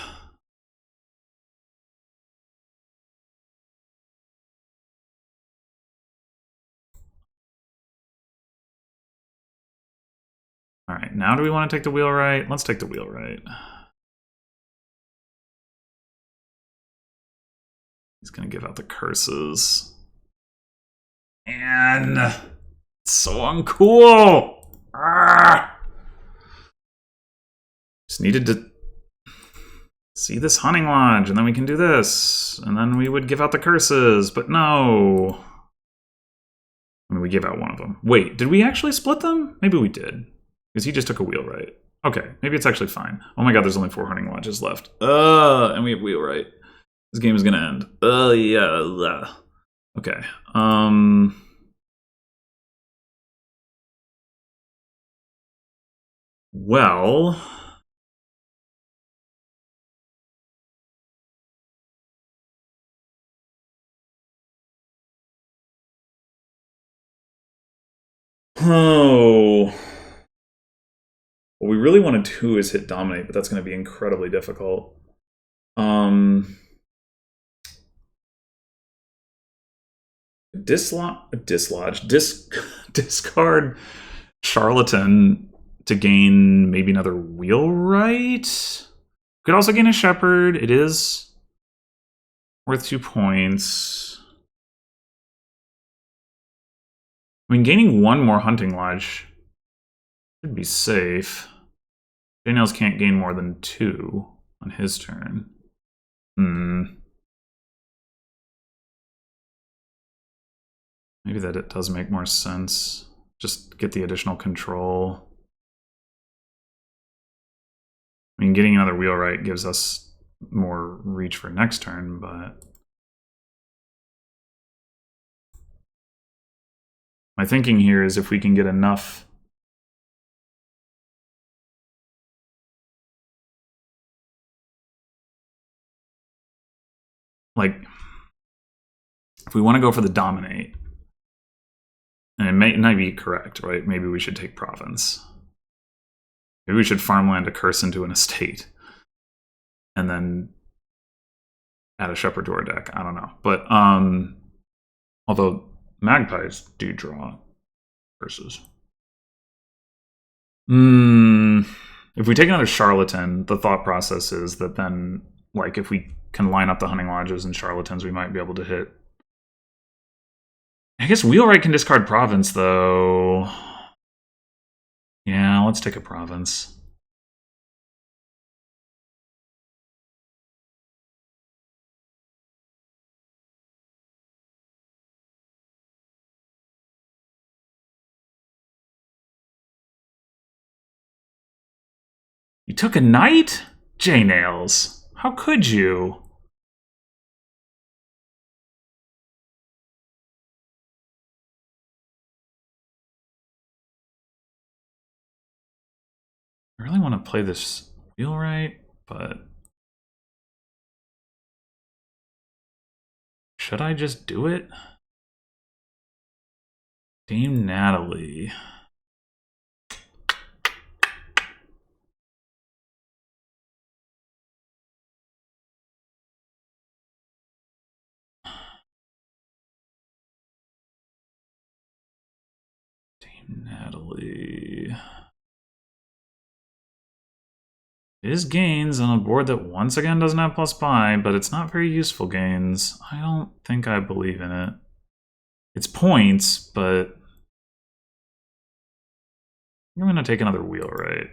Speaker 1: All right, now do we want to take the Wheelwright? Let's take the Wheelwright. He's going to give out the curses. And it's so uncool. Just needed to see this Hunting Lodge, and then we can do this. And then we would give out the curses, but no. I mean, we gave out one of them. Wait, did we actually split them? Maybe we did. Because he just took a Wheelwright. Okay, maybe it's actually fine. Oh my god, there's only 4 Hunting Lodges left. And we have Wheelwright. This game is gonna end. Yeah. Okay. Well. Oh. What we really want to do is hit Dominate, but that's going to be incredibly difficult. Discard Charlatan to gain maybe another Wheelwright. Could also gain a Shepherd. It is worth 2 points. I mean, gaining 1 more Hunting Lodge should be safe. JNails can't gain more than 2 on his turn. Maybe that it does make more sense. Just get the additional control. I mean, getting another Wheelwright gives us more reach for next turn, but my thinking here is if we can get enough like if we want to go for the Dominate, and it might be correct, right? Maybe we should take Province. Maybe we should farmland a curse into an estate. And then add a Shepherd to our deck. I don't know. But although Magpies do draw curses. If we take another Charlatan, the thought process is that then, like, if we can line up the Hunting Lodges and Charlatans, we might be able to hit. I guess Wheelwright can discard Province, though. Yeah, let's take a Province. You took a knight? JNails. How could you? I really want to play this Wheelwright, but should I just do it? Dame Natalie. Dame Natalie. It is gains on a board that once again doesn't have plus buy, but it's not very useful gains. I don't think I believe in it. It's points, but I'm gonna take another Wheelwright.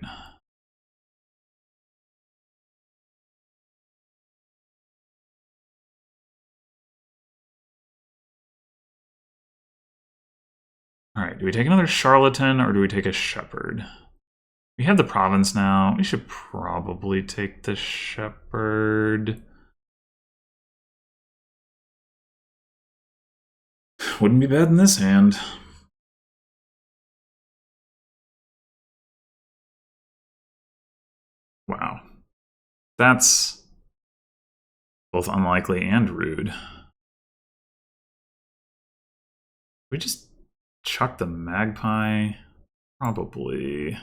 Speaker 1: Alright, do we take another Charlatan or do we take a Shepherd? We have the province now. We should probably take the Shepherd. Wouldn't be bad in this hand. Wow. That's both unlikely and rude. We just chuck the Magpie? Probably.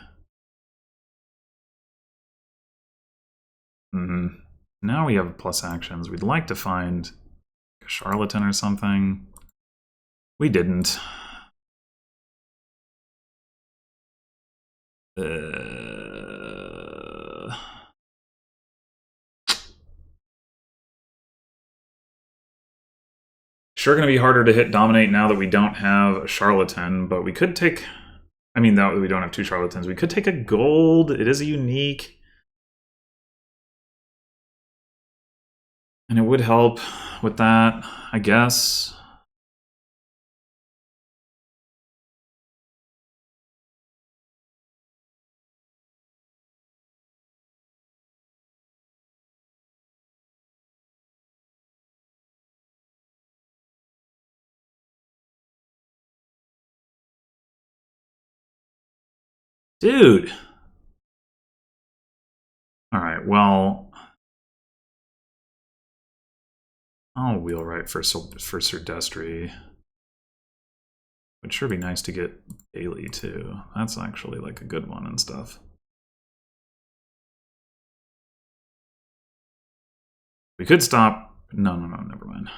Speaker 1: Now we have plus actions. We'd like to find a Charlatan or something. We didn't. Sure going to be harder to hit Dominate now that we don't have a Charlatan, but we could take... I mean, that we don't have two Charlatans. We could take a gold. It is a unique. And it would help with that, I guess. Dude! Alright, well... I'll Wheelwright for Sir Destry. Would sure be nice to get Bailey, too. That's actually, like, a good one and stuff. We could stop... No, never mind.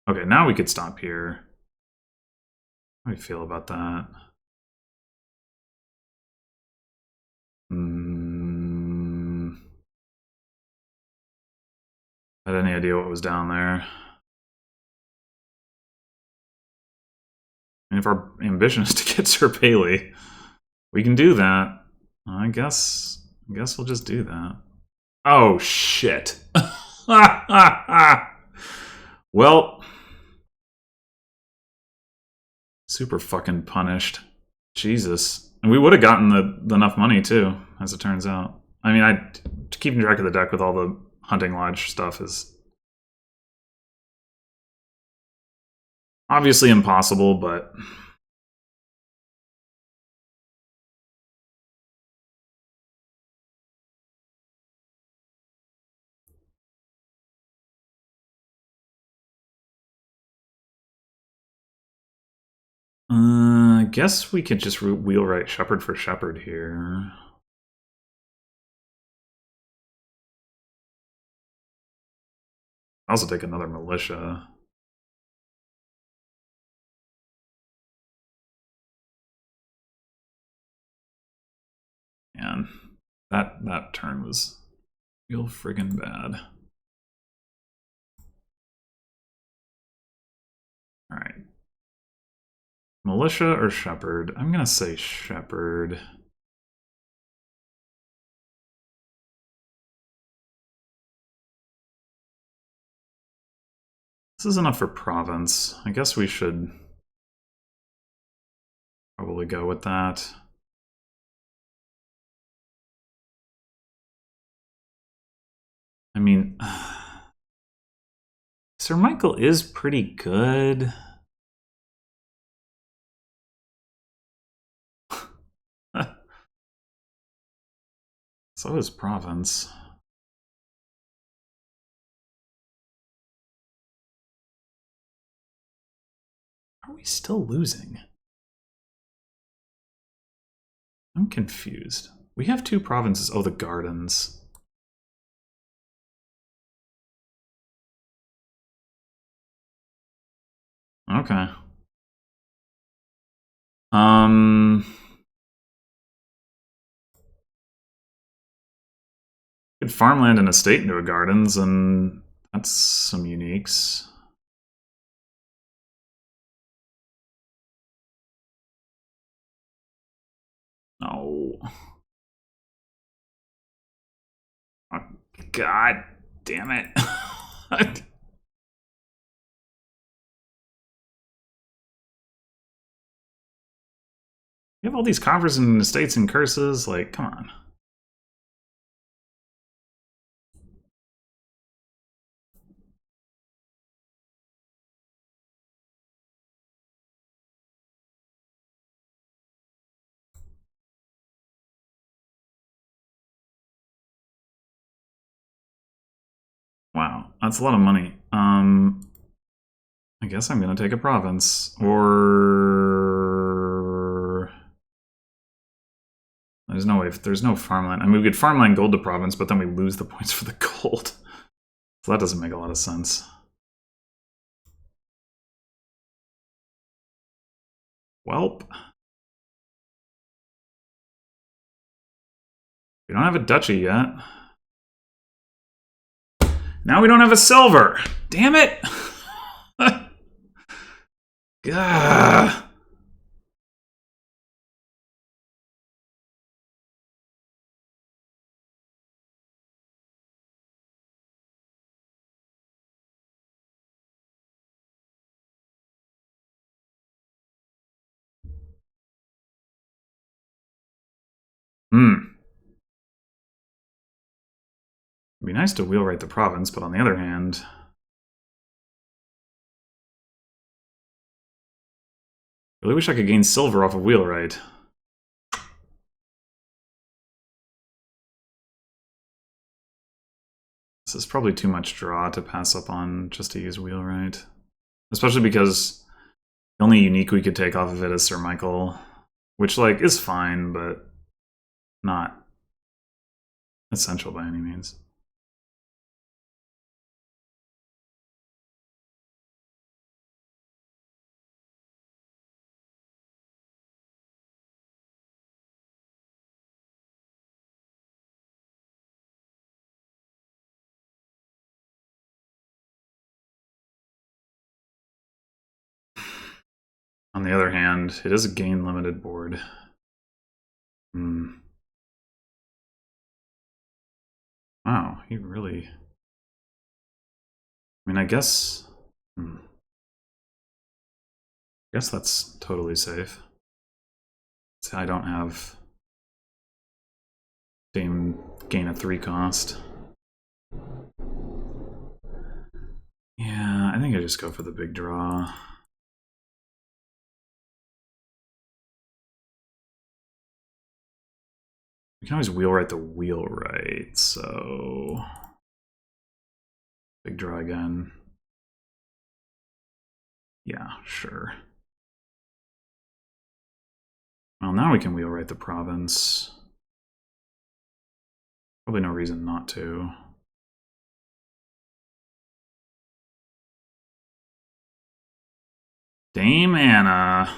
Speaker 1: Okay, now we could stop here. How do you feel about that? I had any idea what was down there. And if our ambition is to get Sir Paley, we can do that. I guess we'll just do that. Oh, shit. Well, super fucking punished. Jesus. And we would have gotten the enough money, too, as it turns out. I mean, keeping track of the deck with all the Hunting Lodge stuff is obviously impossible, but... I guess we could just Wheelwright Shepherd for Shepherd here. I'll also take another Militia. Man, that turn was real friggin' bad. Alright. Militia or Shepherd? I'm gonna say Shepherd. This is enough for Province. I guess we should probably go with that. I mean, Sir Michael is pretty good. So is Province. Are we still losing? I'm confused. We have two provinces. Oh, the Gardens. Okay. Get farmland and estate into a gardens, and that's some uniques. No. Oh, God damn it. You have all these coffers and estates and curses, like, come on. Wow, that's a lot of money. I guess I'm gonna take a province. Or there's no way, there's no farmland. I mean, we could farmland gold to province, but then we lose the points for the gold. So that doesn't make a lot of sense. Welp. We don't have a duchy yet. Now we don't have a silver. Damn it! Gah. Hmm. It'd be nice to wheelwright the province, but on the other hand, I really wish I could gain silver off of wheelwright. This is probably too much draw to pass up on just to use wheelwright. Especially because the only unique we could take off of it is Sir Michael, which, like, is fine, but not essential by any means. On the other hand, it is a gain limited board. Hmm. Wow, he really... I mean, I guess... I guess that's totally safe. See, I don't have same gain at 3 cost. Yeah, I think I just go for the big draw. We can always wheelwright the wheelwright, so... Big draw again. Yeah, sure. Well, now we can wheelwright the province. Probably no reason not to. Dame Anna.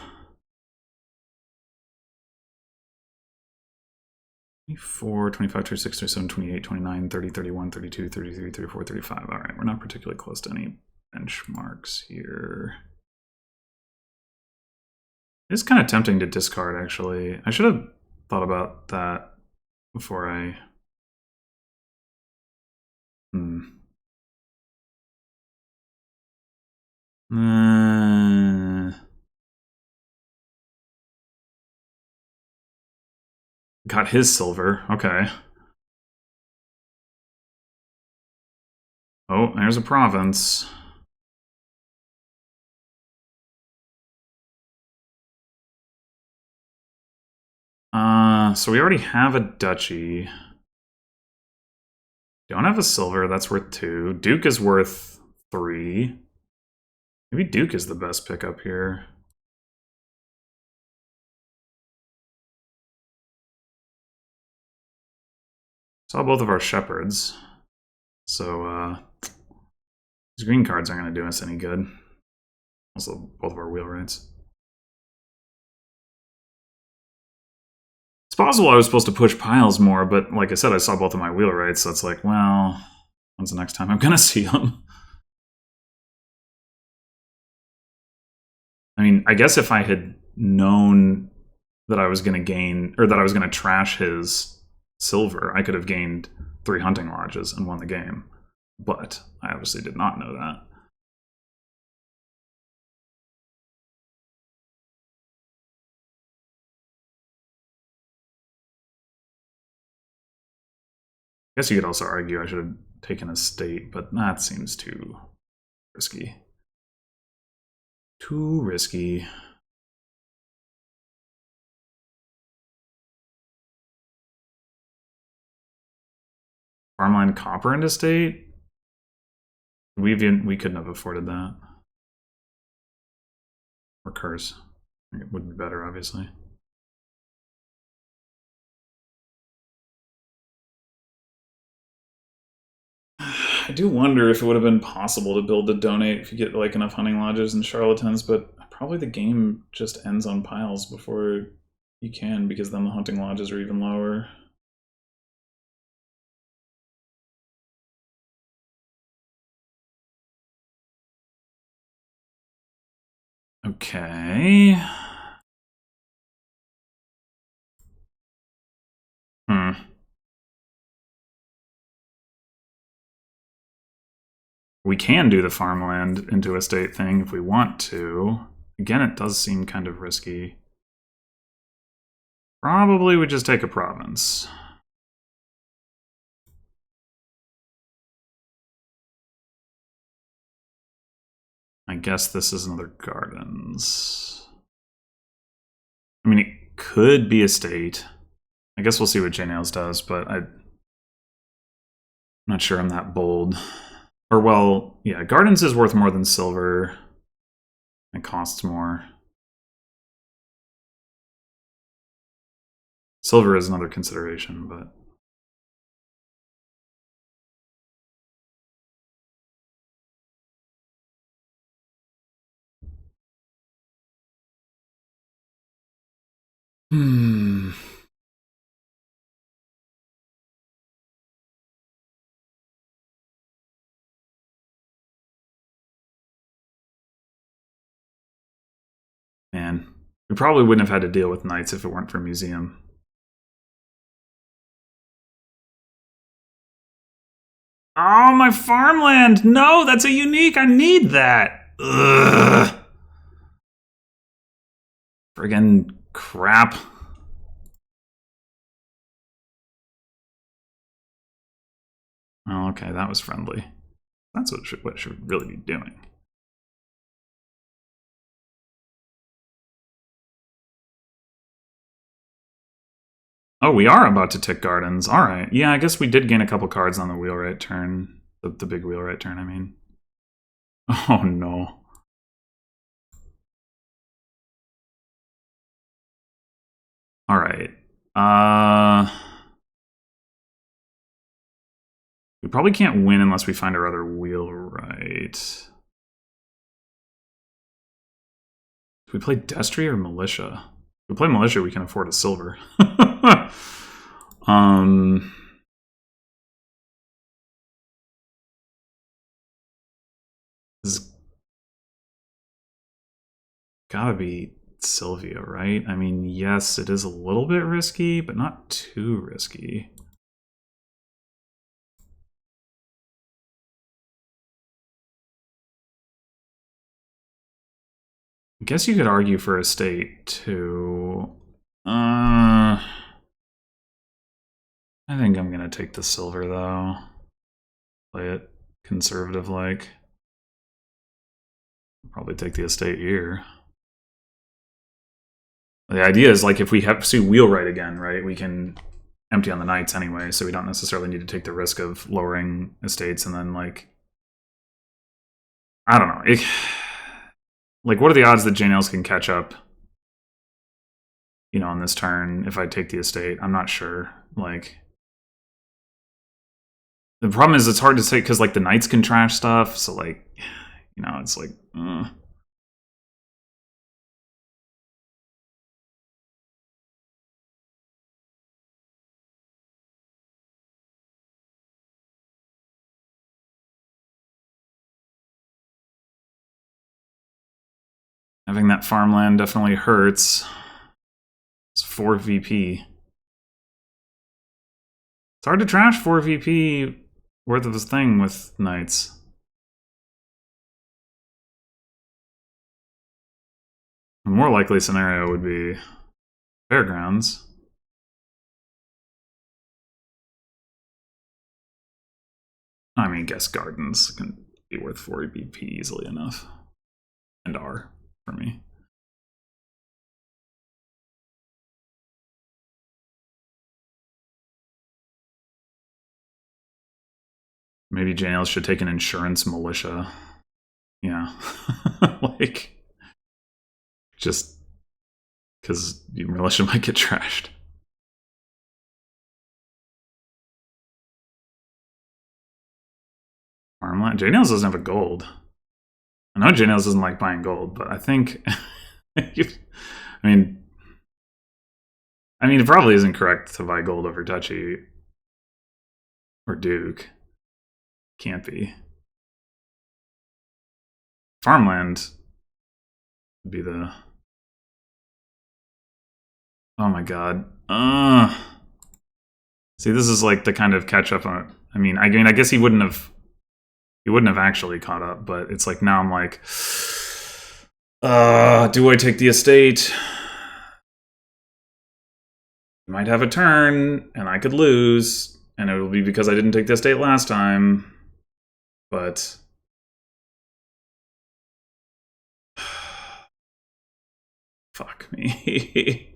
Speaker 1: 24, 25, 26, 27, 28, 29, 30, 31, 32, 33, 34, 35. All right, we're not particularly close to any benchmarks here. It's kind of tempting to discard, actually. I should have thought about that before I... Got his silver. Okay. Oh, there's a province. So we already have a duchy. Don't have a silver. That's worth 2. Duke is worth 3. Maybe Duke is the best pickup here. Saw both of our shepherds. So, these green cards aren't going to do us any good. Also, both of our wheelwrights. It's possible I was supposed to push piles more, but like I said, I saw both of my wheelwrights, so it's like, well, when's the next time I'm gonna see them? I mean, I guess if I had known that I was gonna gain, or that I was gonna trash his silver, I could have gained 3 hunting lodges and won the game. But I obviously did not know that. I guess you could also argue I should have taken a state, but that seems too risky. Too risky. Farmland copper into state? We couldn't have afforded that. Or curse. It would be better, obviously. I do wonder if it would have been possible to build a donate if you get like enough hunting lodges and charlatans, but probably the game just ends on piles before you can, because then the hunting lodges are even lower. Okay. We can do the farmland into estate thing if we want to. Again, it does seem kind of risky. Probably would just take a province. I guess this is another gardens. I mean, it could be estate. I guess we'll see what JNails does, but I'm not sure I'm that bold. Or, well, yeah, gardens is worth more than silver. It costs more. Silver is another consideration, but... Man, we probably wouldn't have had to deal with knights if it weren't for museum. Oh, my farmland! No, that's a unique! I need that! Ugh. Friggin' crap. Oh, okay, that was friendly. That's what it should really be doing. Oh, we are about to tick gardens. All right. Yeah, I guess we did gain a couple cards on the wheelwright turn. The big wheelwright turn, I mean. Oh, no. All right. We probably can't win unless we find our other wheelwright. Do we play Destry or Militia? If we play Militia, we can afford a silver. This has gotta be Sylvia, right? I mean, yes, it is a little bit risky, but not too risky. I guess you could argue for estate too. I think I'm gonna take the silver though. Play it conservative like. Probably take the estate here. The idea is like if we have to see wheelwright again, right? We can empty on the knights anyway, so we don't necessarily need to take the risk of lowering estates and then like I don't know. Like what are the odds that JNails can catch up? You know, on this turn if I take the estate? I'm not sure. Like the problem is it's hard to say because like the knights can trash stuff, so like you know, it's like Having that farmland definitely hurts. It's 4 VP. It's hard to trash 4 VP worth of this thing with knights. A more likely scenario would be Fairgrounds. I mean, Guest Gardens can be worth 4 BP easily enough. And are, for me. Maybe JNails should take an insurance militia. Yeah. Like, just because your militia might get trashed. Farmland. JNails doesn't have a gold. I know JNails doesn't like buying gold, but I think... I mean, it probably isn't correct to buy gold over Duchy. Or Duke. Can't be. Farmland would be the... Oh my god. See, this is like the kind of catch up on... I mean, I guess he wouldn't have actually caught up, but it's like now I'm like, do I take the estate? I might have a turn, and I could lose, and it will be because I didn't take the estate last time. But fuck me.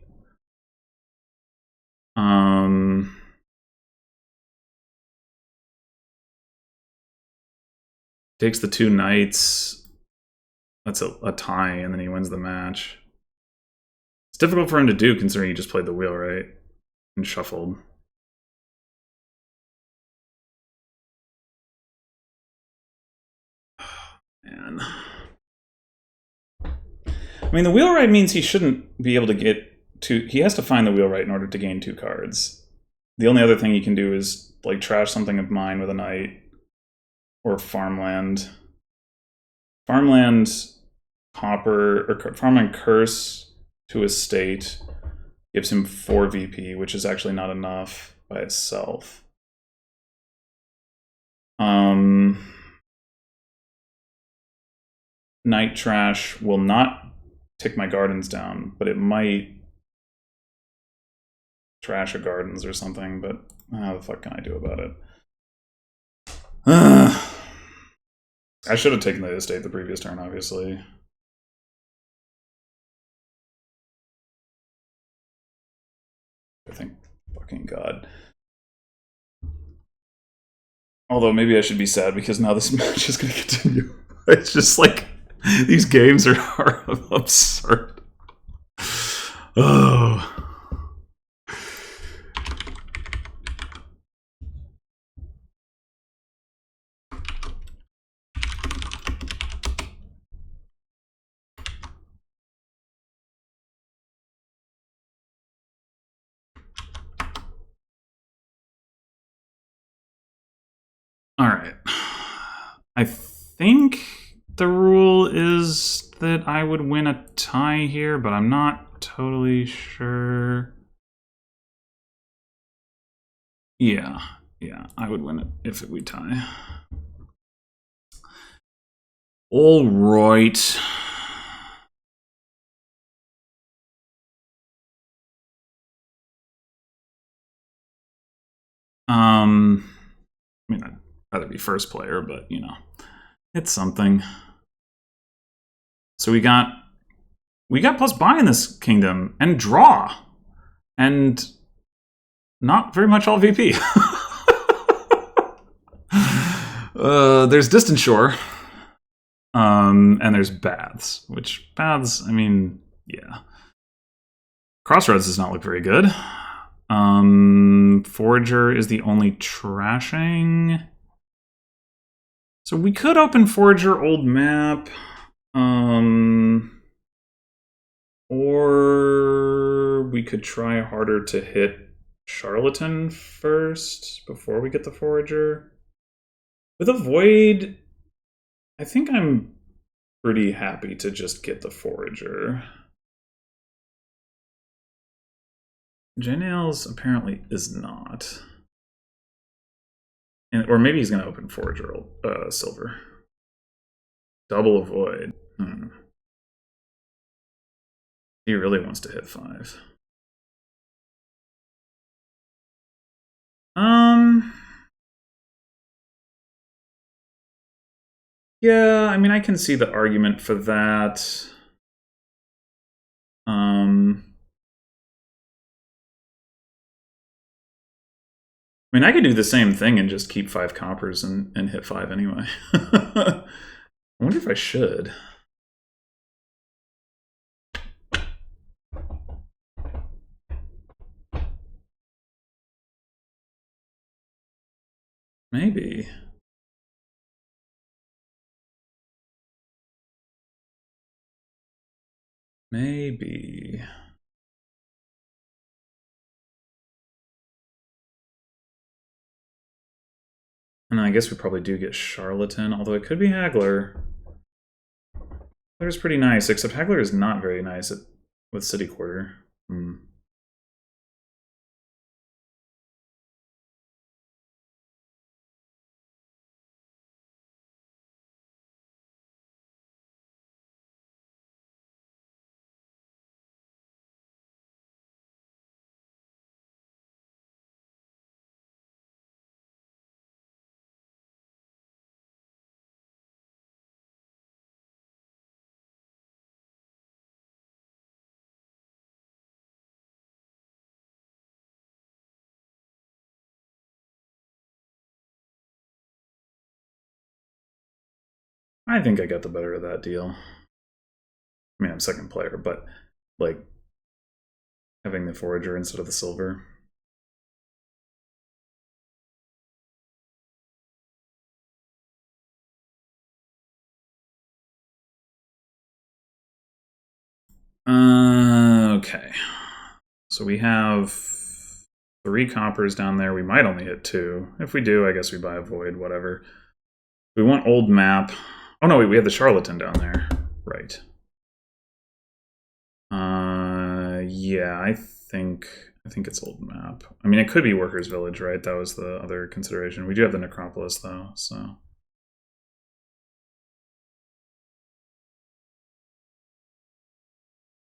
Speaker 1: Takes the 2 knights. That's a tie, and then he wins the match. It's difficult for him to do, considering he just played the wheel, right? And shuffled. Man. I mean, the wheelwright means he shouldn't be able to get 2... He has to find the wheelwright in order to gain 2 cards. The only other thing he can do is, like, trash something of mine with a knight. Or farmland. Farmland copper, or farmland curse to estate gives him 4 VP, which is actually not enough by itself. Night trash will not tick my gardens down, but it might trash a gardens or something, but how the fuck can I do about it? I should have taken the estate the previous turn, obviously. I think, fucking god. Although maybe I should be sad because now this match is going to continue. It's just like, these games are absurd. Oh. All right. I think the rule is that I would win a tie here, but I'm not totally sure. Yeah, I would win it if we tie. All right. I mean, I'd rather be first player, but you know, it's something. So we got plus buy in this kingdom and draw, and not very much all VP. There's Distant Shore, and there's Baths, which Baths, I mean, yeah. Crossroads does not look very good. Forager is the only trashing. So we could open Forager old map. Or we could try harder to hit Charlatan first before we get the Forager. With a Void, I think I'm pretty happy to just get the Forager. JNails apparently is not. Or maybe he's going to open Forager Silver. Double avoid. He really wants to hit 5. Yeah, I mean, I can see the argument for that. I mean, I could do the same thing and just keep 5 coppers and hit 5 anyway. I wonder if I should. Maybe. Maybe. And I guess we probably do get Charlatan, although it could be Haggler. Haggler's pretty nice, except Haggler is not very nice with City Quarter. I think I got the better of that deal. I mean, I'm second player, but like having the Forager instead of the Silver. Okay. So we have 3 coppers down there. We might only hit 2. If we do, I guess we buy a Void, whatever. We want old map. Oh no, wait, we have the Charlatan down there. Right. Yeah, I think it's old map. I mean, it could be Workers' Village, right? That was the other consideration. We do have the Necropolis, though, so...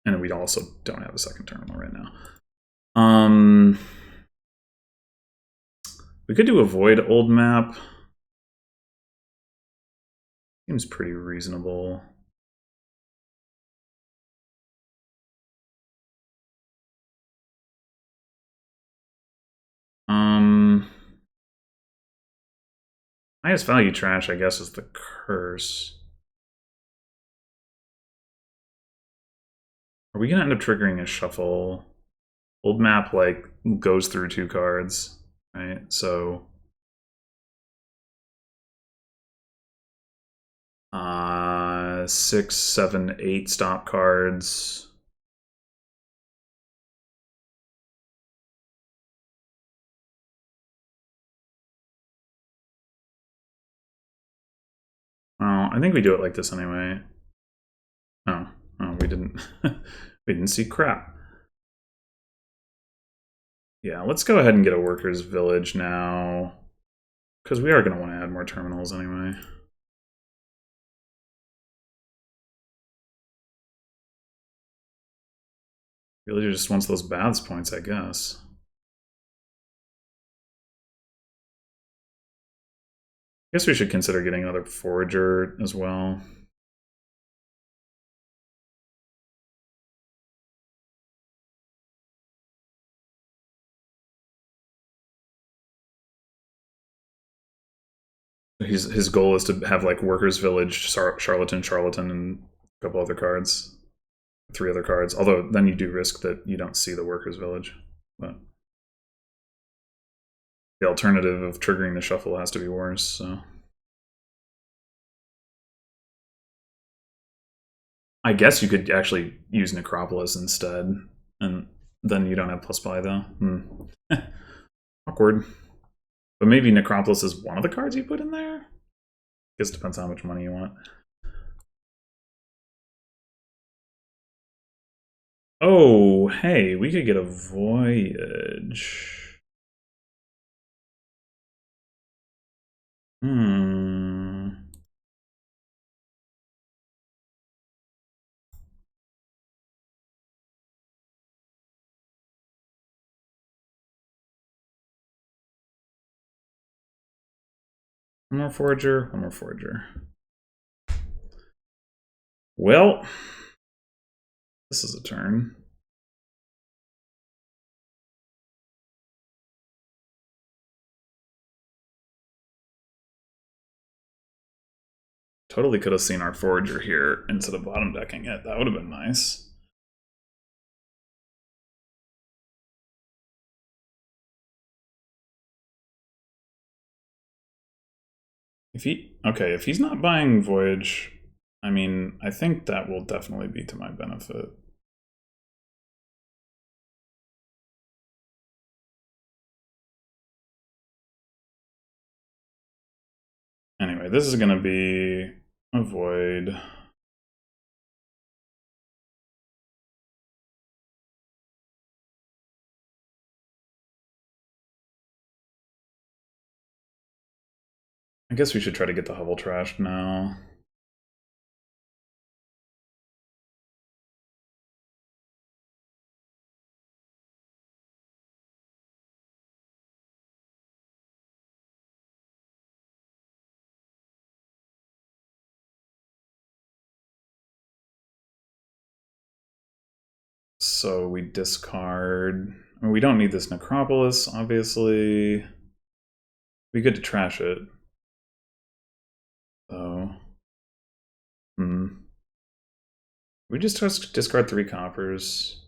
Speaker 1: And we also don't have a second terminal right now. We could do avoid old map. Seems pretty reasonable. Highest value trash, I guess, is the curse. Are we gonna end up triggering a shuffle? Old map like goes through 2 cards, right? So 6, 7, 8 stop cards. Well, I think we do it like this anyway. Oh, we didn't. We didn't see crap. Yeah, let's go ahead and get a Workers' Village now, because we are going to want to add more terminals anyway. Villager just wants those baths points, I guess. I guess we should consider getting another Forager as well. His goal is to have like Workers' Village, Charlatan, and a couple other cards. 3 other cards, although then you do risk that you don't see the Workers' Village. But the alternative of triggering the shuffle has to be worse, so... I guess you could actually use Necropolis instead, and then you don't have plus buy, though. Awkward. But maybe Necropolis is one of the cards you put in there? I guess it depends how much money you want. Oh, hey, we could get a voyage. Hmm. One more forager, one more forager. Well, this is a turn. Totally could have seen our forager here instead of bottom decking it. That would have been nice. If he's not buying Voyage, I mean, I think that will definitely be to my benefit. Anyway, this is going to be a Void. I guess we should try to get the hovel trashed now. So we discard. I mean, we don't need this Necropolis, obviously. Be good to trash it. So. We just discard 3 coppers.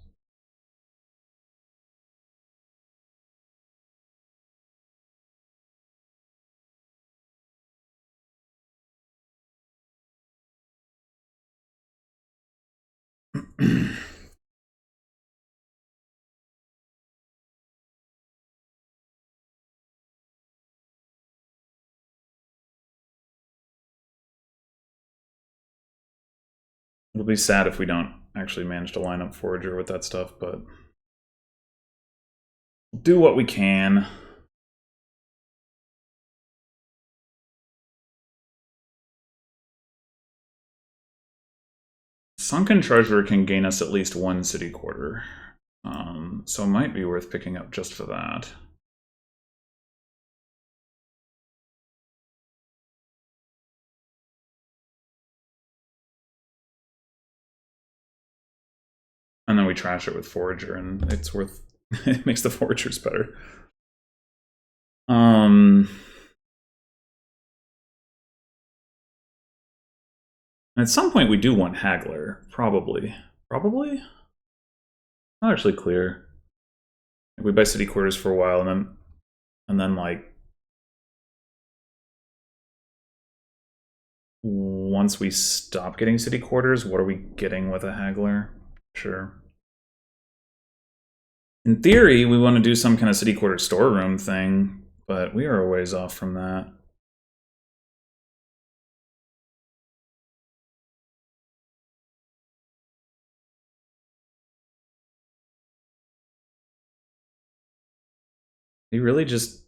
Speaker 1: It'll be sad if we don't actually manage to line up Forager with that stuff, but we'll do what we can. Sunken Treasure can gain us at least 1 city quarter, so it might be worth picking up just for that. And then we trash it with Forager, and it's worth. It makes the Foragers better. At some point, we do want Haggler, probably. Probably? Not actually clear. We buy city quarters for a while, and then like once we stop getting city quarters, what are we getting with a Haggler? Sure. In theory, we want to do some kind of city quarter storeroom thing, but we are a ways off from that. He really just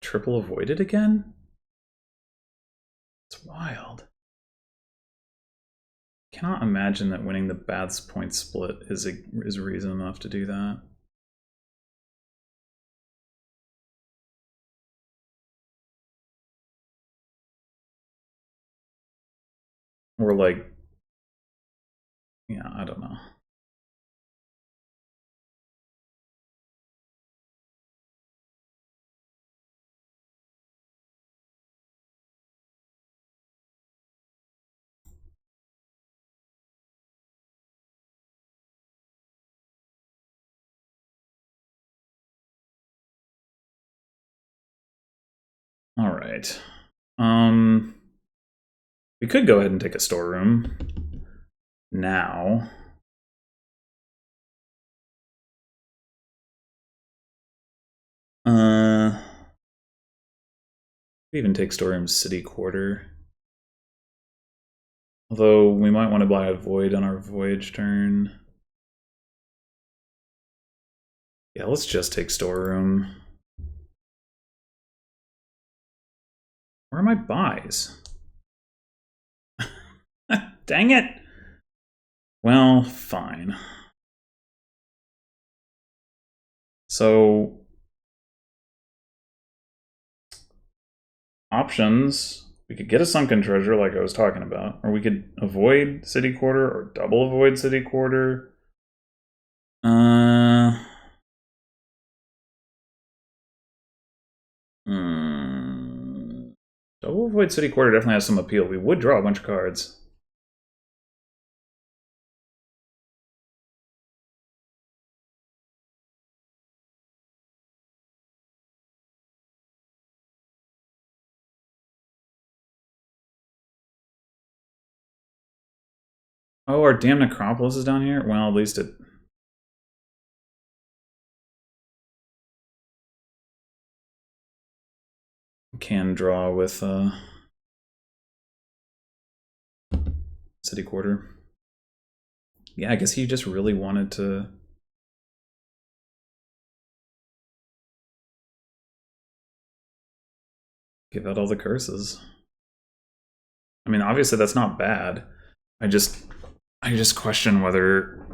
Speaker 1: triple avoided again? It's wild. Cannot imagine that winning the Baths point split is reason enough to do that. Or like, yeah, I don't know. All right. We could go ahead and take a storeroom now. Even take storeroom city quarter. Although we might want to buy a void on our voyage turn. Yeah, let's just take storeroom. Where are my buys? Dang it! Well, fine. So, options. We could get a sunken treasure like I was talking about, or we could avoid city quarter or double avoid city quarter. Double avoid city quarter definitely has some appeal. We would draw a bunch of cards. Oh, our damn necropolis is down here? Well, at least it... can draw with city quarter. Yeah, I guess he just really wanted to give out all the curses. I mean, obviously that's not bad. I just question whether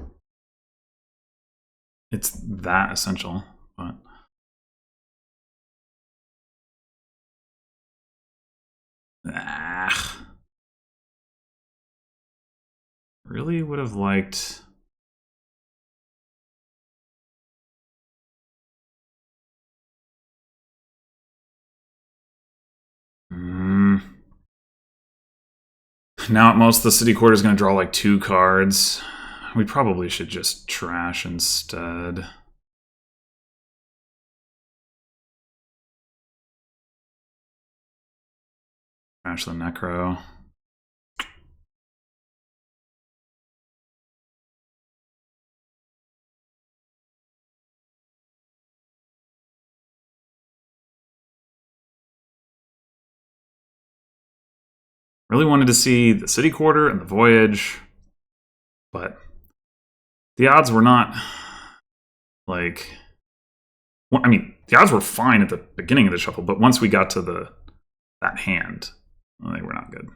Speaker 1: it's that essential. But really would have liked. Now at most the city quarter is going to draw like 2 cards. We probably should just trash instead. Trash the necro. Really wanted to see the city quarter and the voyage, but the odds were not like... I mean, the odds were fine at the beginning of the shuffle, but once we got to that hand, well, they were not good.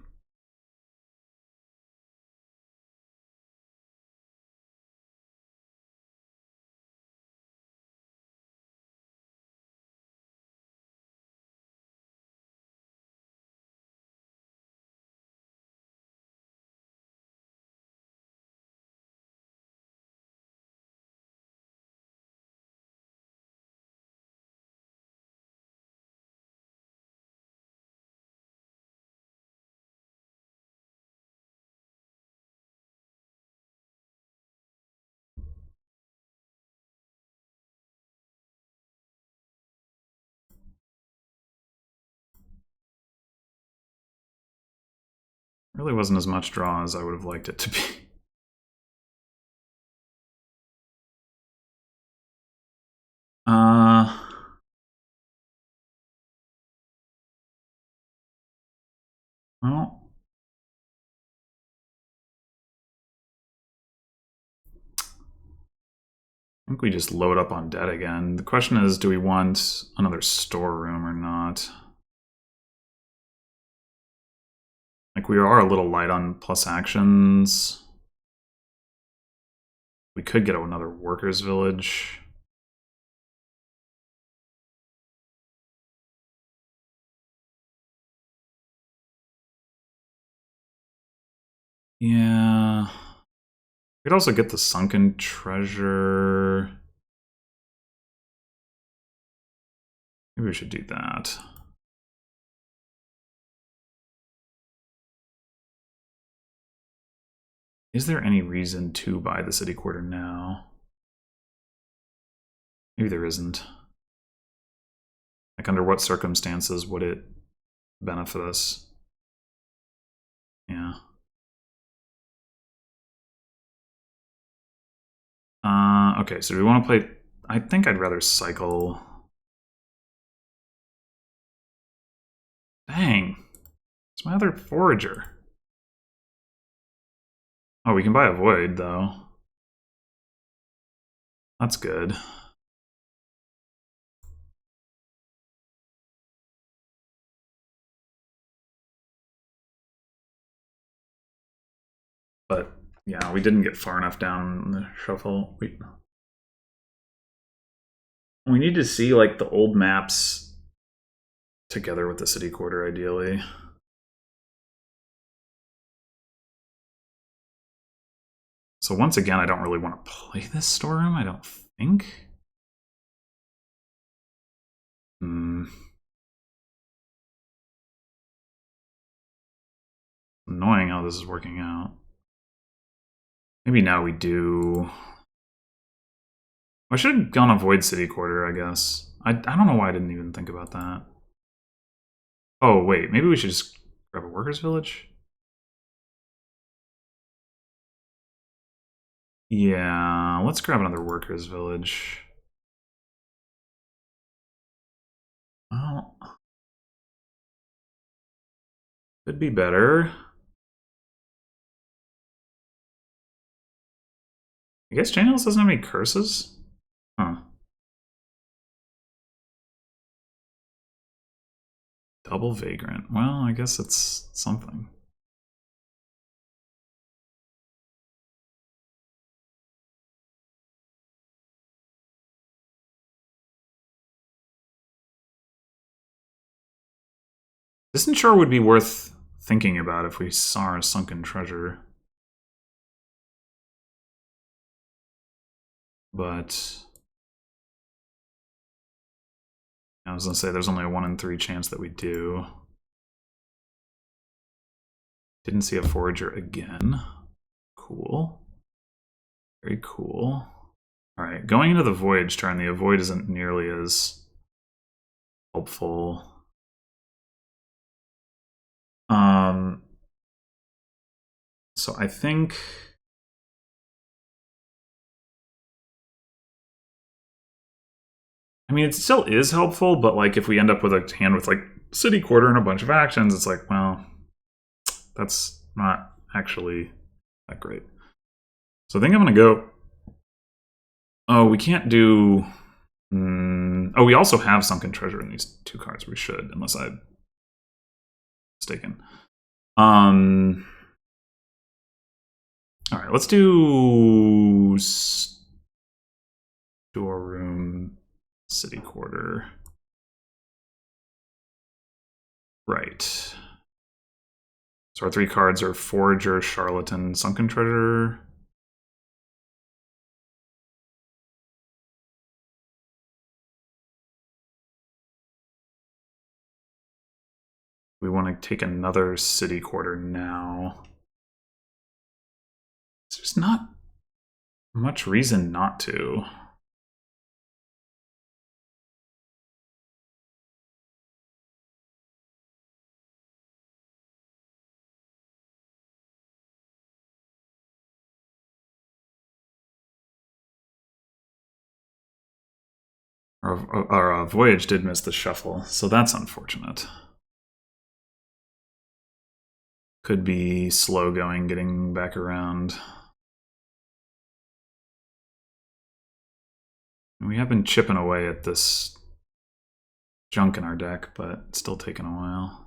Speaker 1: Really wasn't as much draw as I would have liked it to be. Well, I think we just load up on debt again. The question is, do we want another storeroom or not? Like, we are a little light on plus actions. We could get another workers' village. Yeah. We could also get the sunken treasure. Maybe we should do that. Is there any reason to buy the city quarter now? Maybe there isn't. Like, under what circumstances would it benefit us? Yeah. Okay, so do we want to play... I think I'd rather cycle... Dang. It's my other forager. Oh, we can buy a void, though. That's good. Yeah, we didn't get far enough down in the shuffle. We need to see like the old maps together with the city quarter, ideally. So once again, I don't really want to play this storeroom, I don't think. Annoying how this is working out. Maybe now we do. I should have gone avoid city quarter, I guess. I don't know why I didn't even think about that. Oh, wait, maybe we should just grab a workers' village? Yeah, let's grab another workers' village. Well, could be better. I guess JNails doesn't have any curses? Huh. Double Vagrant. Well, I guess it's something. This sure would be worth thinking about if we saw a sunken treasure. But I was gonna say there's only a 1 in 3 chance that we do. Didn't see a forager again. Cool. Very cool. Alright, going into the voyage turn, the avoid isn't nearly as helpful. So I think I mean, it still is helpful, but like if we end up with a hand with like city quarter and a bunch of actions, it's like, well, that's not actually that great. So I think I'm gonna go. Oh, we can't do. Oh, we also have sunken treasure in these 2 cards. We should, unless I'm mistaken. All right, let's do storeroom, city quarter. Right. So our 3 cards are Forager, Charlatan, Sunken Treasure. We want to take another city quarter now. There's not much reason not to. Our voyage did miss the shuffle, so that's unfortunate. Could be slow going, getting back around. We have been chipping away at this junk in our deck, but it's still taking a while.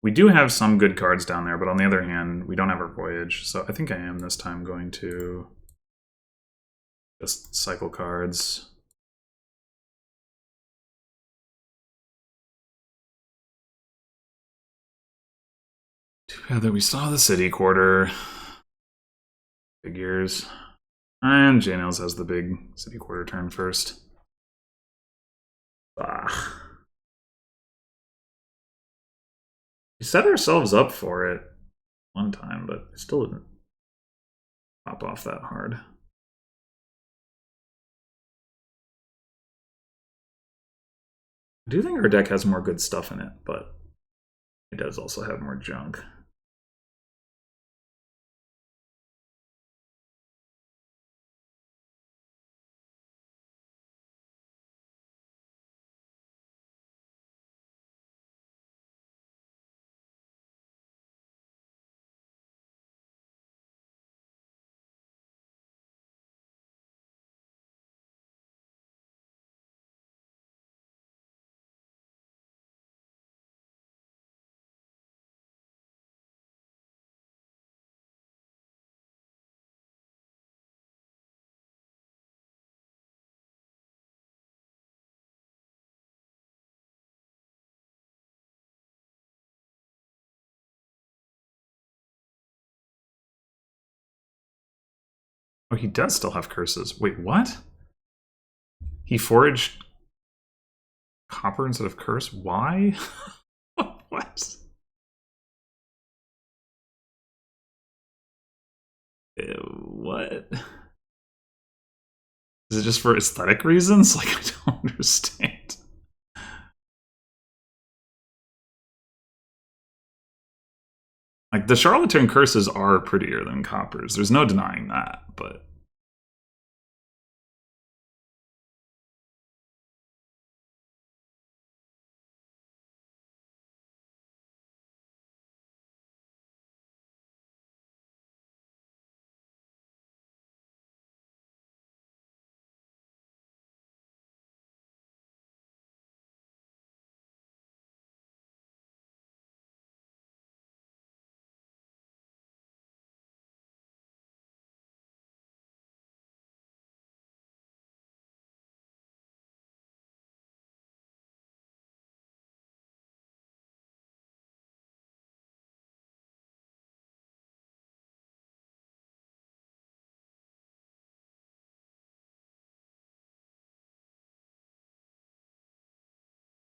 Speaker 1: We do have some good cards down there, but on the other hand, we don't have our voyage. So I think I am this time going to just cycle cards. Too bad that we saw the city quarter. Figures. And JNails has the big city quarter turn first. Ah. We set ourselves up for it one time, but it still didn't pop off that hard. I do think our deck has more good stuff in it, but it does also have more junk. Oh, he does still have curses. Wait, what? He foraged copper instead of curse? Why? What? What? Is it just for aesthetic reasons? Like, I don't understand. Like, the Charlatan curses are prettier than coppers. There's no denying that, but...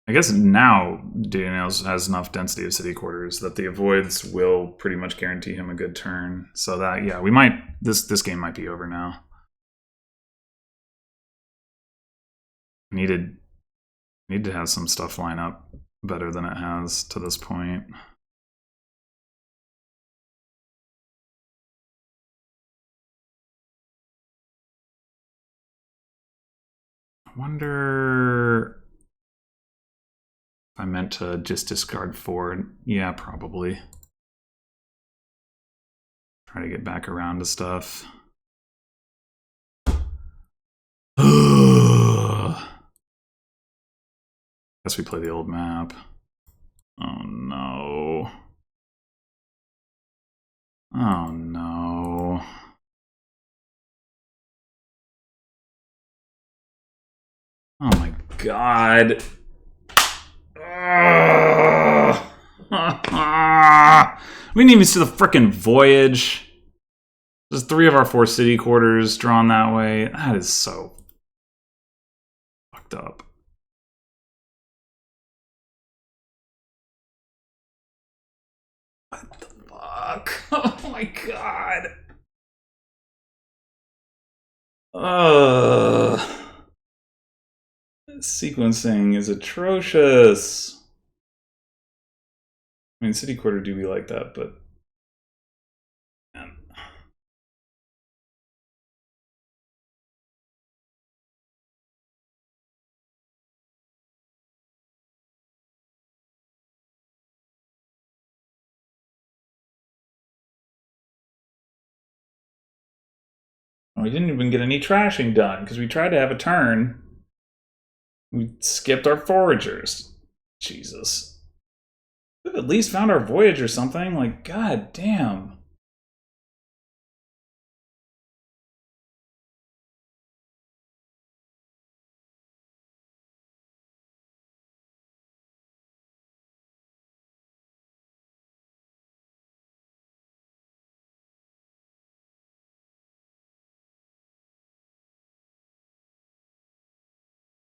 Speaker 1: I guess now JNails has enough density of city quarters that the avoids will pretty much guarantee him a good turn. So that, yeah, we might... This game might be over now. Needed to have some stuff line up better than it has to this point. I wonder if I meant to just discard 4. Yeah, probably. Try to get back around to stuff. Guess we play the old map. Oh no. Oh no. Oh my god. We didn't even see the frickin' voyage. There's 3 of our 4 city quarters drawn that way. That is so fucked up. What the fuck? Oh my god. Sequencing is atrocious. I mean, city quarter do be like that, but man. We didn't even get any trashing done because we tried to have a turn. We skipped our foragers. Jesus. We've at least found our voyage or something. Like, god damn.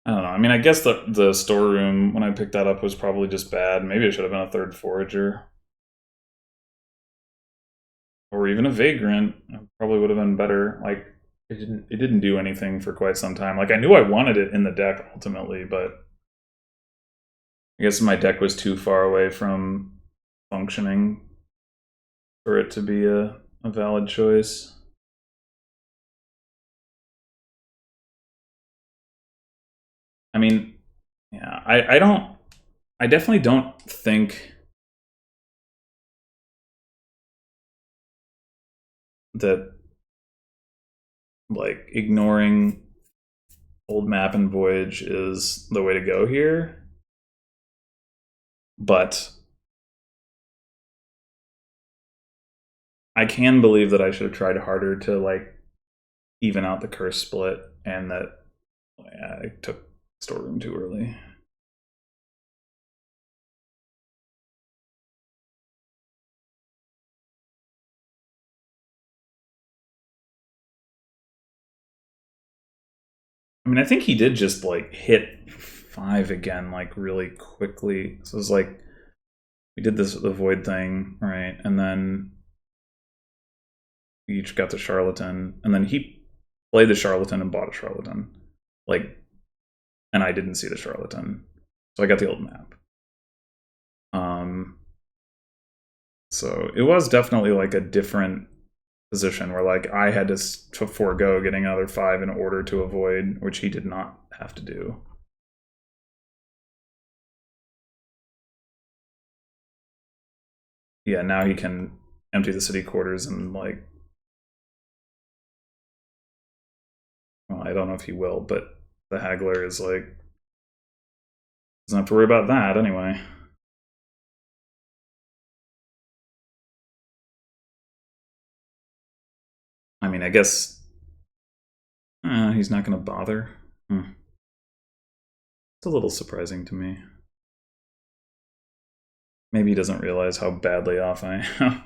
Speaker 1: I don't know. I mean, I guess the storeroom, when I picked that up, was probably just bad. Maybe it should have been a 3rd forager. Or even a vagrant. It probably would have been better. Like, it didn't do anything for quite some time. Like, I knew I wanted it in the deck ultimately, but I guess my deck was too far away from functioning for it to be a valid choice. I mean, yeah, I definitely don't think that, like, ignoring old map and voyage is the way to go here. But I can believe that I should have tried harder to, like, even out the curse split, and that I took storeroom too early. I mean, I think he did just like hit 5 again, like really quickly. So it was like we did this the void thing, right? And then we each got the charlatan, and then he played the charlatan and bought a charlatan, like, and I didn't see the charlatan, so I got the old map. So it was definitely like a different position where like I had to forego getting another 5 in order to avoid, which he did not have to do. Yeah, now he can empty the city quarters and like, well, I don't know if he will, but the haggler is like, doesn't have to worry about that anyway. I mean, I guess he's not going to bother. It's a little surprising to me. Maybe he doesn't realize how badly off I am.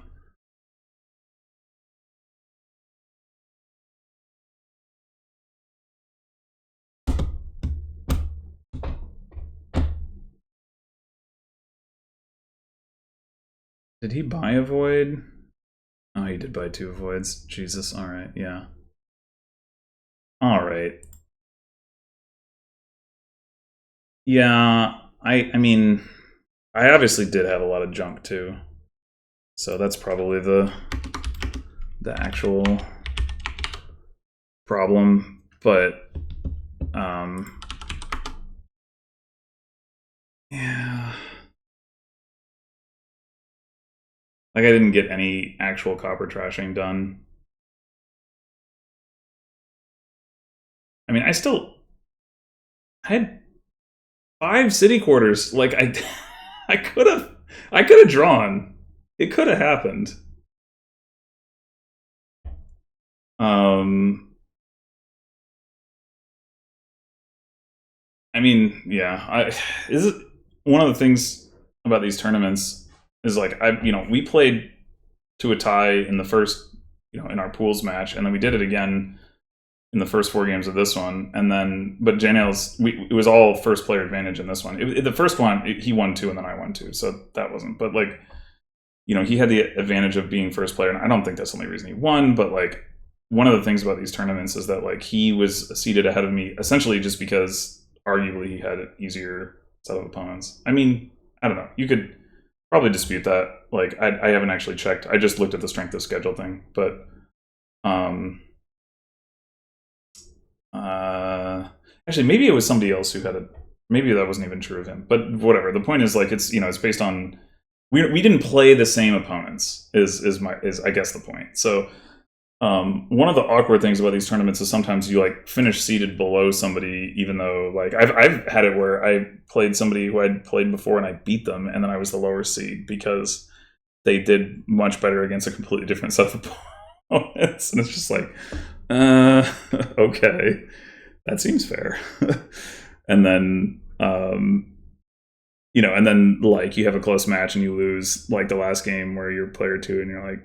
Speaker 1: Did he buy a void? Oh, he did buy 2 voids. Jesus, alright, yeah. Alright. Yeah, I mean, I obviously did have a lot of junk too. So that's probably the actual problem, but yeah. Like I didn't get any actual copper trashing done. I mean, I had 5 city quarters. Like I could have drawn. It could have happened. I mean, yeah. Is it one of the things about these tournaments is like we played to a tie in the first, in our pools match, and then we did it again in the first 4 games of this one, and then but JNails, it was all first player advantage in this one. The first one he won 2 and then I won 2, so that wasn't. But like, he had the advantage of being first player, and I don't think that's the only reason he won. But like, one of the things about these tournaments is that like he was seated ahead of me essentially just because arguably he had an easier set of opponents. I mean, I don't know. You could probably dispute that. Like, I haven't actually checked. I just looked at the strength of schedule thing, but actually, maybe it was somebody else who had it. Maybe that wasn't even true of him. But whatever. The point is, like, it's it's based on we didn't play the same opponents. Is I guess the point. So one of the awkward things about these tournaments is sometimes you like finish seated below somebody, even though like I've had it where I played somebody who I'd played before and I beat them, and then I was the lower seed because they did much better against a completely different set of opponents, and it's just like, okay, that seems fair. And then and then like you have a close match and you lose like the last game where you're player 2 and you're like,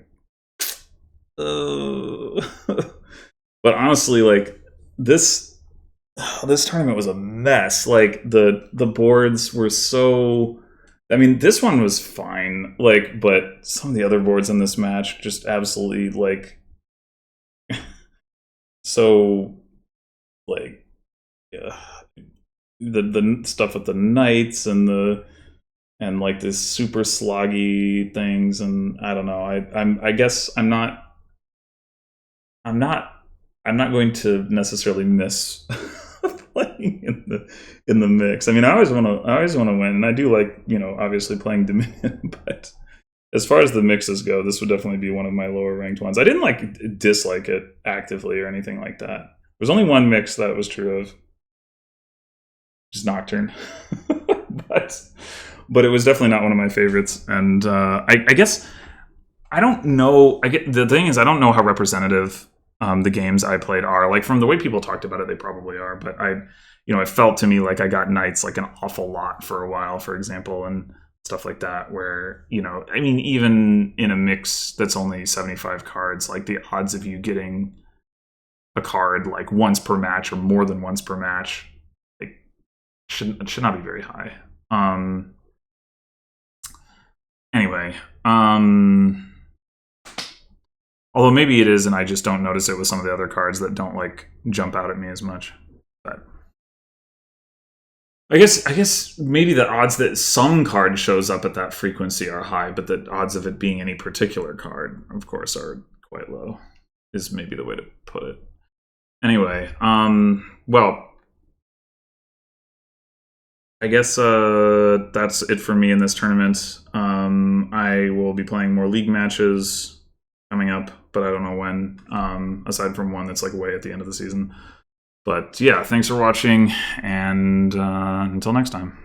Speaker 1: but honestly, like this tournament was a mess. Like the boards were so. I mean, this one was fine, like, but some of the other boards in this match just absolutely like so like the stuff with the knights and like this super sloggy things, and I don't know. I guess I'm not going to necessarily miss playing in the mix. I mean, I always want to win, and I do like obviously playing Dominion. But as far as the mixes go, this would definitely be one of my lower ranked ones. I didn't like dislike it actively or anything like that. There's only one mix that was true of, which is Nocturne, but it was definitely not one of my favorites. And I guess I don't know. The thing is, I don't know how representative the games I played are. Like from the way people talked about it, they probably are. But it felt to me like I got knights like an awful lot for a while, for example, and stuff like that. Where I mean, even in a mix that's only 75 cards, like the odds of you getting a card like once per match or more than once per match, like it should not be very high. Anyway, although maybe it is, and I just don't notice it with some of the other cards that don't like jump out at me as much. But I guess maybe the odds that some card shows up at that frequency are high, but the odds of it being any particular card, of course, are quite low. Is maybe the way to put it. Anyway, well, I guess that's it for me in this tournament. I will be playing more league matches coming up, but I don't know when, aside from one that's like way at the end of the season. But yeah, thanks for watching, and until next time.